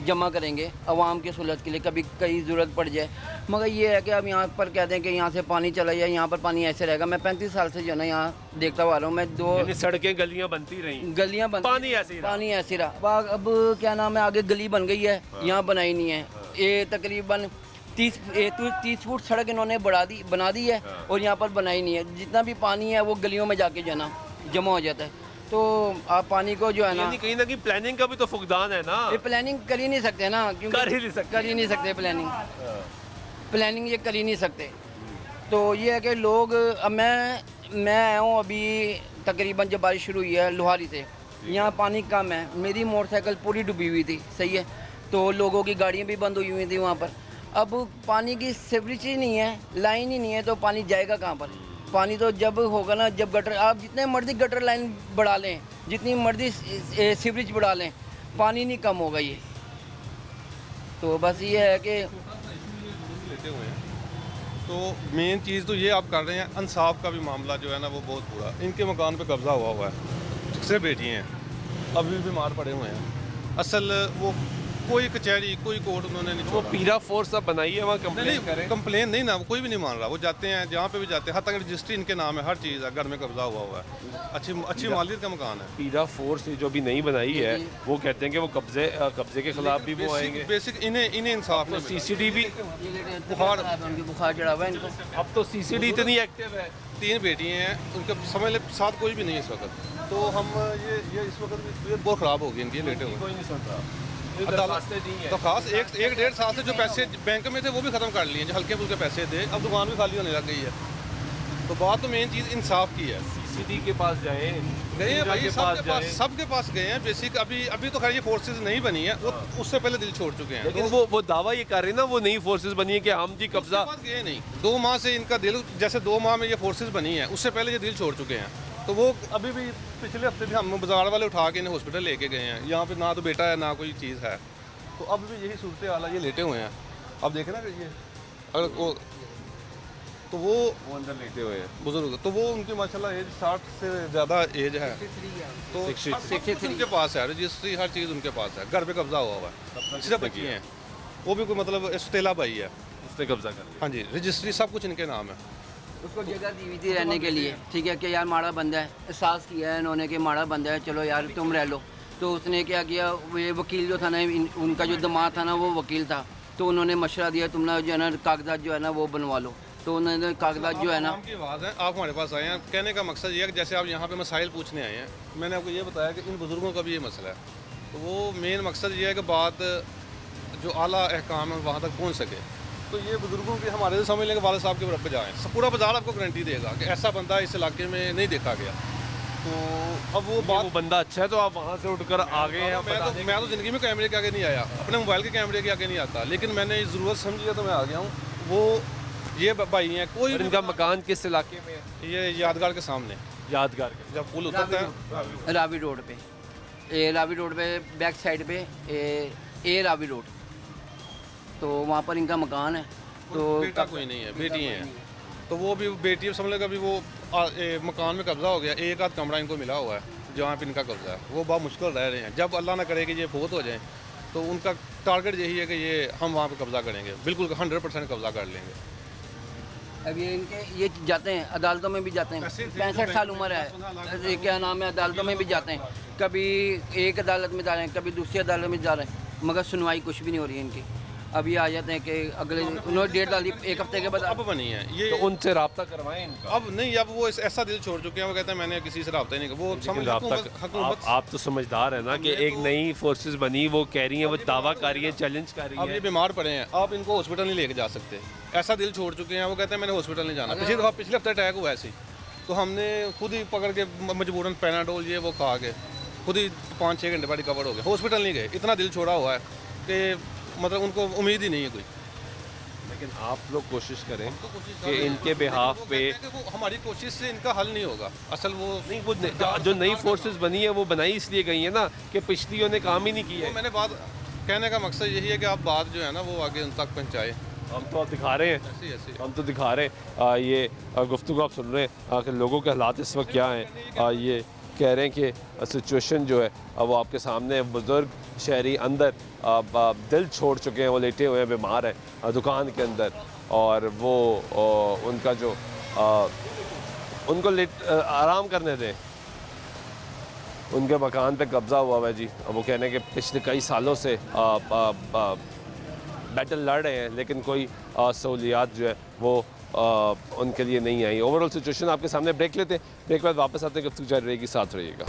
जमा करेंगे आवाम की सहूलत के लिए, कभी कहीं ज़रूरत पड़ जाए। मगर ये है कि अब यहाँ पर कहते हैं कि यहाँ से पानी चला जाए, यहाँ पर पानी ऐसे रहेगा। मैं 35 साल से जो है ना यहाँ देखता हुआ रहा हूँ। मैं सड़कें गलियाँ बनती रही, पानी ऐसे रहा। अब क्या नाम है, आगे गली बन गई है, यहाँ बनाई नहीं है। ये तकरीबन 30 फुट सड़क इन्होंने बना दी है और यहाँ पर बनाई नहीं है। जितना भी पानी है वो गलियों में जाके जो है ना जमा हो जाता है। तो आप पानी को जो है ना कहीं प्लानिंग का भी तो फुकदान है ना। ये प्लानिंग कर ही नहीं सकते ना, क्योंकि कर ही नहीं सकते प्लानिंग ये कर ही नहीं सकते। तो ये है कि लोग, अब मैं आया हूँ अभी तकरीबन जब बारिश शुरू हुई है लोहारी से, यहाँ पानी कम है, मेरी मोटरसाइकिल पूरी डूबी हुई थी, सही है, तो लोगों की गाड़ियाँ भी बंद हुई थी वहाँ पर। अब पानी की सीवरेज ही नहीं है, लाइन ही नहीं है, तो पानी जाएगा कहाँ पर? पानी तो जब होगा ना, जब गटर, आप जितने मर्जी गटर लाइन बढ़ा लें, जितनी मर्जी सीवरेज बढ़ा लें, पानी नहीं कम होगा ये। तो बस ये है कि लेते हुए हैं। तो मेन चीज़ तो ये आप कर रहे हैं, इंसाफ का भी मामला जो है ना वो बहुत बुरा। इनके मकान पे कब्जा हुआ है, से बेटी हैं, अभी बीमार पड़े हुए हैं। असल वो कोई कचहरी, कोई कोर्ट उन्होंने नहीं वो पीरा फोर्स अब बनाई है, वहाँ कंप्लेन करें। कंप्लेन नहीं ना, कोई भी नहीं मान रहा। वो जाते हैं जहाँ पे भी जाते हैं, हद तक रजिस्ट्री इनके नाम है, हर चीज़ है, घर में कब्जा हुआ है, अच्छी मालियत का मकान है। पीरा फोर्स जो भी नहीं बनाई है वो कहते हैं कि वो कब्जे के खिलाफ भी वो आएंगे। बेसिक इन्हें इंसाफ नहीं। CCTV बुखार चढ़ा हुआ है इनको। अब तो CCTV इतनी एक्टिव है। 3 बेटी हैं, उनके समझ ले साथ कोई भी नहीं है इस वक्त। तो हम ये इस वक्त तबीयत बहुत ख़राब हो गई इनकी, लेटे हुए, कोई नहीं सुन रहा। तो खास एक डेढ़ साल से जो पैसे बैंक में थे वो भी ख़त्म कर लिए, जो हल्के फुल्के पैसे थे, अब दुकान भी खाली होने लग गई है। तो बात तो मेन चीज़ इंसाफ की है। CCTV के पास गए हैं भाई, सबके पास गए हैं। बेसिक अभी तो खैर ये फोर्सेज नहीं बनी है, वो उससे पहले दिल छोड़ चुके हैं। लेकिन वो दावा ये कर रहे हैं ना, वो नई फोर्सेज बनी है कि हम जी कब्जा गए नहीं। 2 माह से इनका दिल, जैसे 2 माह में ये फोर्सेज बनी है, उससे पहले ये दिल छोड़ चुके हैं। तो वो अभी भी पिछले हफ्ते भी हम बाजार वाले उठा के इन्हें हॉस्पिटल लेके गए हैं। यहाँ पे ना तो बेटा है ना कोई चीज़ है, तो अब भी यही सूरत हाल है। ये लेटे हुए हैं, अब देखें ना ये अगर वो अंदर लेटे हुए हैं बुजुर्ग, तो वो उनकी माशाल्लाह एज 60 से ज़्यादा एज है। तो 63 उनके पास है, रजिस्ट्री हर चीज़ उनके पास है, घर पे कब्जा हुआ है, सिर्फ बच्ची हैं, वो भी कोई मतलब सतेला भाई है, उसने कब्जा कर लिया। हाँ जी, रजिस्ट्री सब कुछ इनके नाम है। उसको जगह दी हुई थी रहने के लिए, ठीक है, कि यार माड़ा बंदा है, एहसास किया है इन्होंने कि माड़ा बंदा है, चलो यार तुम रह लो। तो उसने क्या किया, ये वकील जो था ना, उनका जो दामाद था ना वो वकील था, तो उन्होंने मशवरा दिया तुम ना जो है ना कागजात जो है ना वो बनवा लो। तो उन्होंने कागजात जो है ना, की आवाज़ है, आप हमारे पास आए हैं, कहने का मकसद ये है कि जैसे आप यहाँ पे मसाइल पूछने आए हैं, मैंने आपको ये बताया कि इन बुज़ुर्गों का भी ये मसला है। तो वो मेन मकसद ये है कि बात जो आला अहकाम है वहाँ तक पहुँच सके। तो ये बुज़ुर्गों के हमारे से समझ लेंगे वाले साहब के बराबर जाएँ, पूरा बाजार आपको गारंटी देगा कि ऐसा बंदा इस इलाके में नहीं देखा गया। तो अब वो बंदा अच्छा है तो आप वहाँ से उठकर आ गए हैं। मैं तो ज़िंदगी में कैमरे के आगे नहीं आया, अपने मोबाइल के कैमरे के आगे नहीं आता, लेकिन मैंने ज़रूरत समझी है तो मैं आ गया हूँ। वो ये भाई हैं, कोई इनका मकान किस इलाके में है? ये यादगार के सामने, यादगार के जब पुल उतरता है रावी रोड पे, रावी रोड पे बैक साइड पे रावी रोड, तो वहाँ पर इनका मकान है। तो बेटा कोई नहीं है, बेटी हैं। तो वो भी बेटी समझ लेगा, अभी वो मकान में कब्जा हो गया, एक आध कमरा इनको मिला हुआ है जहाँ पे इनका कब्जा है। वो बहुत मुश्किल रह रहे हैं, जब अल्लाह ना करे कि ये फोत हो जाए तो उनका टारगेट यही है कि ये हम वहाँ पे कब्जा करेंगे, बिल्कुल 100% कब्जा कर लेंगे। अब ये इनके ये जाते हैं अदालतों में भी जाते हैं, 65 साल उम्र है, ये क्या नाम है, अदालतों में भी जाते हैं, कभी एक अदालत में जा रहे हैं, कभी दूसरी अदालत में जा रहे हैं, मगर सुनवाई कुछ भी नहीं हो रही है इनकी। अब ये आ जाते हैं कि अगले उन्होंने डेट डाली, एक हफ्ते के बाद अब बनी है ये, तो उनसे रब्ता करवाएं इनका। अब नहीं, अब वो ऐसा दिल छोड़ चुके हैं, वो कहते हैं मैंने किसी से रब्ता ही नहीं किया। वो समझ आप तो समझदार है ना कि एक नई फोर्सेस बनी, वो कह रही हैं, वो दावा कर रही है, चैलेंज कर रही अब ये है। बीमार पड़े हैं, आप इनको हॉस्पिटल नहीं लेके जा सकते, ऐसा दिल छोड़ चुके हैं। वो कहते हैं मैंने हॉस्पिटल नहीं जाना। पिछले हफ्ते अटैक हुआ ऐसे ही, तो हमने खुद ही पकड़ के मजबूरन पैनाडोल ये वो खा के खुद ही 5-6 घंटे बाद रिकवर हो गए, हॉस्पिटल नहीं गए। इतना दिल छोड़ा हुआ है कि मतलब उनको उम्मीद ही नहीं है कोई। लेकिन आप लोग कोशिश करें कि इनके बिहाफ पे, हमारी कोशिश से इनका हल नहीं होगा। असल वो नहीं, वो जो नई फोर्सेस बनी है वो बनाई इसलिए गई है ना कि पिछलियों ने काम ही नहीं किया है। मैंने बात कहने का मकसद यही है कि आप बात जो है ना वो आगे उन तक पहुँचाए। हम तो आप दिखा रहे हैं, हम तो दिखा रहे हैं, ये गुफ्तगू आप सुन रहे हैं कि लोगों के हालात इस वक्त क्या हैं। ये कह रहे हैं कि सिचुएशन जो है वो आपके सामने, बुज़ुर्ग शहरी अंदर दिल छोड़ चुके हैं, वो लेटे हुए हैं, बीमार हैं दुकान के अंदर, और वो उनका जो उनको आराम करने दें। उनके मकान पे कब्ज़ा हुआ है जी। वो कहने के पिछले कई सालों से बैटल लड़ रहे हैं, लेकिन कोई सहूलियात जो है वो उनके लिए नहीं आई। ओवरऑल सिचुएशन आपके सामने। ब्रेक लेते हैं, ब्रेक के बाद वापस आते हैं, गुफ्तगू जारी रहेगी, साथ रहिएगा।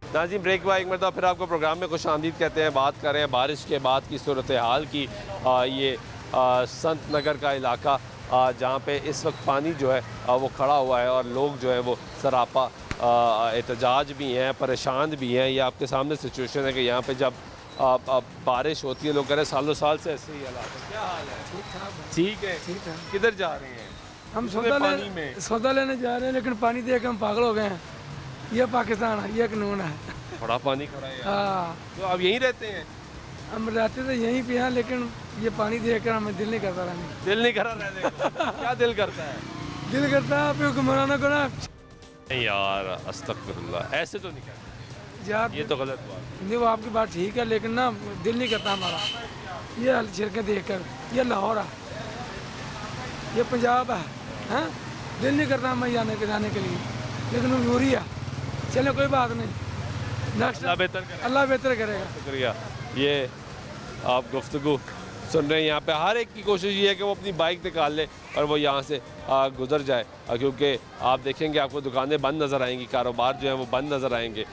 नाज़रीन, ब्रेक के बाद एक मरतबा फिर आपको प्रोग्राम में खुशामदीद कहते हैं। बात कर रहे हैं बारिश के बाद की सूरत हाल की। ये संत नगर का इलाका जहाँ पे इस वक्त पानी जो है वो खड़ा हुआ है और लोग जो है वो सरापा एहतजाज भी हैं, परेशान भी हैं। ये आपके सामने सिचुएशन है कि यहाँ पे जब बारिश होती है, लोग कह रहे हैं सालों साल से ऐसे ही हालात है। क्या हाल है? ठीक है। किधर जा रहे हैं? हम सौदा लेने जा रहे हैं, लेकिन पानी देख के हम पागल हो गए हैं। ये पाकिस्तान है, ये कानून है। बड़ा पानी खड़ा है। हाँ, तो आप यहीं रहते हैं? हम रहते तो यहीं पे हैं, लेकिन ये पानी देख कर हमें दिल नहीं करता रहने। दिल नहीं कर रहा रहने को? क्या दिल करता है? दिल करता है आप हुक्मरानों को ना। नहीं यार, अस्तगफिरुल्लाह, ऐसे तो नहीं कहते यार, ये तो गलत बात। नहीं, वो आपकी बात ठीक है, लेकिन ना दिल नहीं करता हमारा ये शिरकें देख कर। ये लाहौर है, ये पंजाब है, हैं? दिल नहीं करता हमें जाने के लिए, लेकिन मजबूरी है। चलो कोई बात नहीं, नेक्स्ट अल्लाह बेहतर करेगा। शुक्रिया। ये आप गुफ्तगू सुन रहे हैं। यहाँ पे हर एक की कोशिश ये है कि वो अपनी बाइक निकाल ले और वो यहाँ से गुजर जाए, क्योंकि आप देखेंगे आपको दुकानें बंद नज़र आएंगी, कारोबार जो है वो बंद नज़र आएंगे,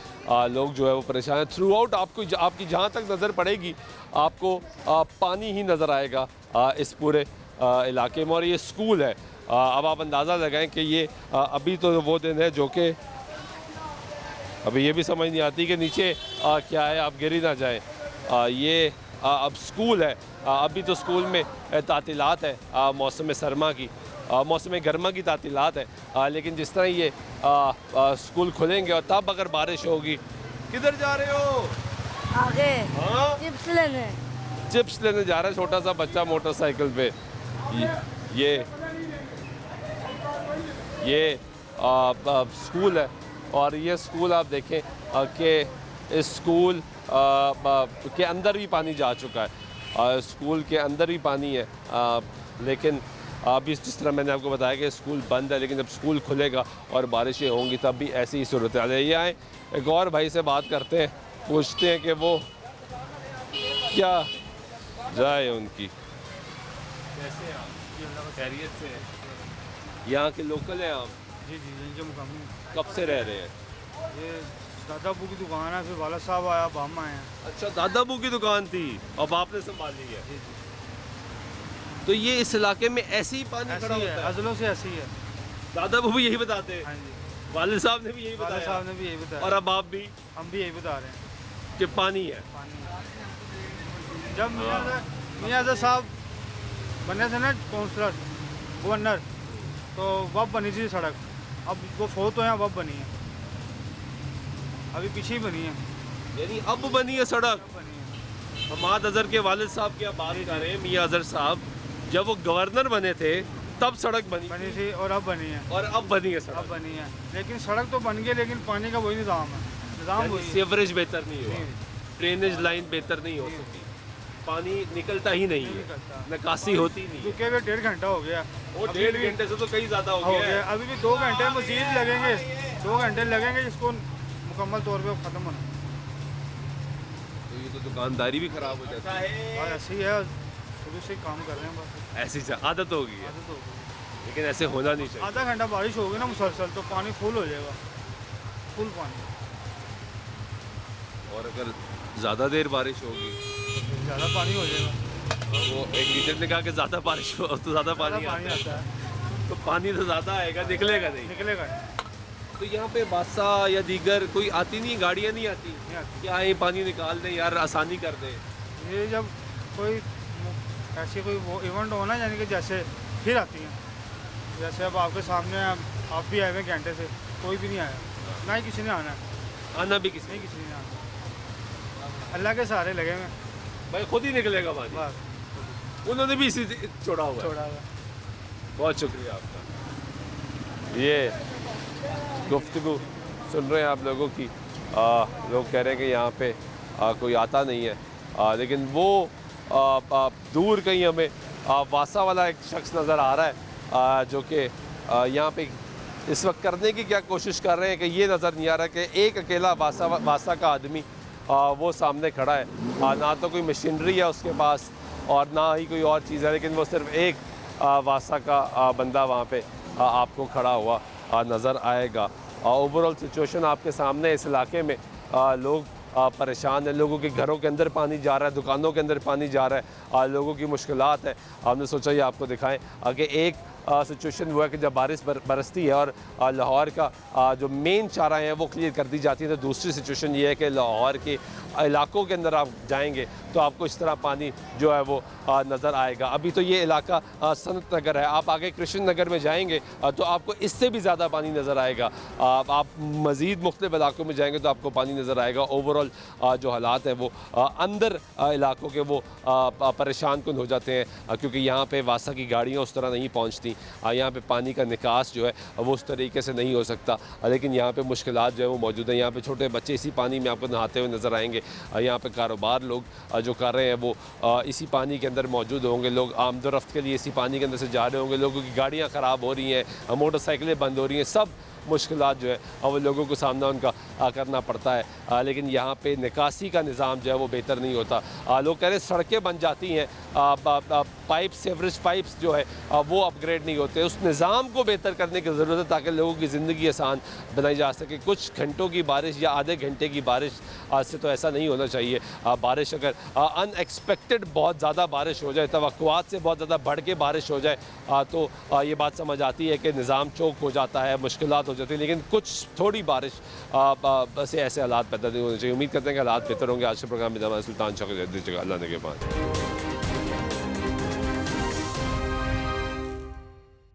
लोग जो है वो परेशान हैं। थ्रू आउट आपकी जहाँ तक नज़र पड़ेगी आपको पानी ही नज़र आएगा इस पूरे इलाके में। और ये स्कूल है। अब आप अंदाज़ा लगाएं कि ये अभी तो वो दिन है जो कि अभी ये भी समझ नहीं आती कि नीचे क्या है, आप गिर ही ना जाए। ये अब स्कूल है, अभी तो स्कूल में तातीलात है, मौसम सरमा की, मौसम गर्मा की तातीलात है, लेकिन जिस तरह ये स्कूल खुलेंगे और तब अगर बारिश होगी। किधर जा रहे हो? आगे हाँ? चिप्स लेने। चिप्स लेने जा रहा है छोटा सा बच्चा मोटरसाइकिल पे। ये स्कूल है, और ये स्कूल आप देखें कि इस स्कूल के अंदर भी पानी जा चुका है। स्कूल के अंदर भी पानी है, लेकिन अभी जिस तरह मैंने आपको बताया कि स्कूल बंद है, लेकिन जब स्कूल खुलेगा और बारिशें होंगी तब भी ऐसी ही सूरत हाल है। ये आए एक और भाई से बात करते हैं, पूछते हैं कि वो क्या जाए उनकी। कैसे हैं आप? खैरियत से हैं? यहाँ के लोकल हैं आप? जी जी, जो मुकामी। कब से रह रहे हैं? ये दादाबू की दुकान है, फिर वाला साहब आया, अब हम आए हैं। अच्छा, दादाबू की दुकान थी, अब आपने संभाली है? जी जी। तो ये इस इलाके में ऐसे ही पानी खड़ा होता है? अजलों से ऐसे ही है। दादाबू भी यही बताते हैं? हाँ जी, वालिद साहब ने भी यही बताया? साहब ने भी यही बताया। और अब आप भी? हम भी यही बता रहे हैं कि पानी है। जब मियाँ साहब बने थे ना काउंसलर, गवर्नर, तो वब बनी थी सड़क। अब वो फोत तो है, वब बनी है, अभी पीछे ही बनी है। यानी अब बनी है सड़क? हमाद अजहर के वालिद साहब की आप बात कर रहे हैं, मियाँ अजहर साहब जब वो गवर्नर बने थे तब सड़क बनी थी, और अब बनी है। और अब बनी है सड़क? अब बनी है, लेकिन सड़क तो बन गई, लेकिन पानी का वही निज़ाम है। निज़ाम वही, सीवरेज बेहतर नहीं हुआ, ड्रेनेज लाइन बेहतर नहीं हो सकी। पानी निकलता ही नहीं है, निकासी होती नहीं है। रुके हुए 1.5 घंटा हो गया। वो 1.5 घंटे से तो कई ज़्यादा हो गया है। अभी भी 2 घंटे मज़ीद लगेंगे, 2 घंटे लगेंगे इसको मुकम्मल तौर पे ख़त्म होना। तो ये तो दुकानदारी भी ख़राब हो जाती है। ऐसे ही है, शुरू से काम कर रहे हैं बस। ऐसी आदत हो गई है, आदत हो गई। लेकिन ऐसे होना नहीं चाहिए। आधा घंटा बारिश होगी ना मुसलसल तो पानी फुल हो जाएगा, फुल पानी। और अगर ज़्यादा देर बारिश होगी ज़्यादा पानी हो जाएगा। वो एक टीचर ने कहा कि ज़्यादा बारिश हो तो ज़्यादा पानी आता है, तो पानी तो ज़्यादा आएगा, निकलेगा नहीं। तो यहाँ पे बासा या दीगर कोई आती नहीं, गाड़ियाँ नहीं आती क्या ये पानी निकाल दें यार, आसानी कर दें। ये जब कोई ऐसी कोई वो इवेंट हो ना, यानी कि जैसे फिर आती हैं, जैसे अब आपके सामने आप भी आए हुए घंटे से, कोई भी नहीं आया, ना ही किसी ने आना है, आना भी किसी ने आना। अल्लाह के सहारे लगे हुए भाई, खुद ही निकलेगा पानी, उन्होंने भी इसी छोड़ा हुआ। बहुत शुक्रिया आपका। ये गुफ्तगू सुन रहे हैं आप लोगों की, लोग कह रहे हैं कि यहाँ पे कोई आता नहीं है, लेकिन वो दूर कहीं हमें वासा वाला एक शख्स नज़र आ रहा है, जो कि यहाँ पे इस वक्त करने की क्या कोशिश कर रहे हैं कि ये नज़र नहीं आ रहा कि एक अकेला वासा का आदमी वो सामने खड़ा है, ना तो कोई मशीनरी है उसके पास और ना ही कोई और चीज़ है, लेकिन वो सिर्फ एक वासा का बंदा वहाँ पे आपको खड़ा हुआ नज़र आएगा। ओवरऑल सिचुएशन आपके सामने, इस इलाके में लोग परेशान हैं, लोगों के घरों के अंदर पानी जा रहा है, दुकानों के अंदर पानी जा रहा है, लोगों की मुश्किलात है। हमने सोचा ये आपको दिखाएं कि एक सिचुएशन हुआ है कि जब बारिश बरसती है और लाहौर का जो मेन चारा है वो क्लियर कर दी जाती है, तो दूसरी सिचुएशन ये है कि लाहौर के इलाकों के अंदर आप जाएंगे तो आपको इस तरह पानी जो है वो नज़र आएगा। अभी तो ये इलाका सनत नगर है, आप आगे कृष्ण नगर में जाएंगे तो आपको इससे भी ज़्यादा पानी नज़र आएगा। आप मज़ीद मुख्तलिफ इलाकों में जाएंगे तो आपको पानी नज़र आएगा। ओवरऑल जो हालात है वो अंदर इलाकों के वो परेशान कुन हो जाते हैं, क्योंकि यहाँ पे वासा की गाड़ियाँ उस तरह नहीं पहुँचती, यहाँ पे पानी का निकास जो है वो उस तरीके से नहीं हो सकता, लेकिन यहाँ पे मुश्किलात जो है वो मौजूद है। यहाँ पे छोटे बच्चे इसी पानी में आपको नहाते हुए नज़र आएंगे, यहाँ पे कारोबार लोग जो कर रहे हैं वो इसी पानी के अंदर मौजूद होंगे, लोग आमदोरफ्त के लिए इसी पानी के अंदर से जा रहे होंगे, लोगों की गाड़ियाँ ख़राब हो रही हैं, मोटरसाइकिलें बंद हो रही हैं, सब मुश्किलात जो है वो लोगों को सामना उनका करना पड़ता है। लेकिन यहाँ पे निकासी का निज़ाम जो है वो बेहतर नहीं होता। लोग कह रहे हैं सड़कें बन जाती हैं, पाइप सीवरेज पाइप्स जो है वो अपग्रेड नहीं होते, उस निज़ाम को बेहतर करने की ज़रूरत है ताकि लोगों की ज़िंदगी आसान बनाई जा सके। कुछ घंटों की बारिश या आधे घंटे की बारिश से तो ऐसा नहीं होना चाहिए। बारिश अगर अनएक्सपेक्टेड बहुत ज़्यादा बारिश हो जाए, तवक्कुआत से बहुत ज़्यादा बढ़ के बारिश हो जाए तो ये बात समझ आती है कि निज़ाम चौक हो जाता है, मुश्किलात हो जाती है। लेकिन कुछ थोड़ी बारिश से ऐसे हालात पैदा नहीं होने चाहिए। उम्मीद करते हैं कि हालात बेहतर होंगे। आज के प्रोग्राम में सुल्तान शौकत, अल्लाह ने के बाद।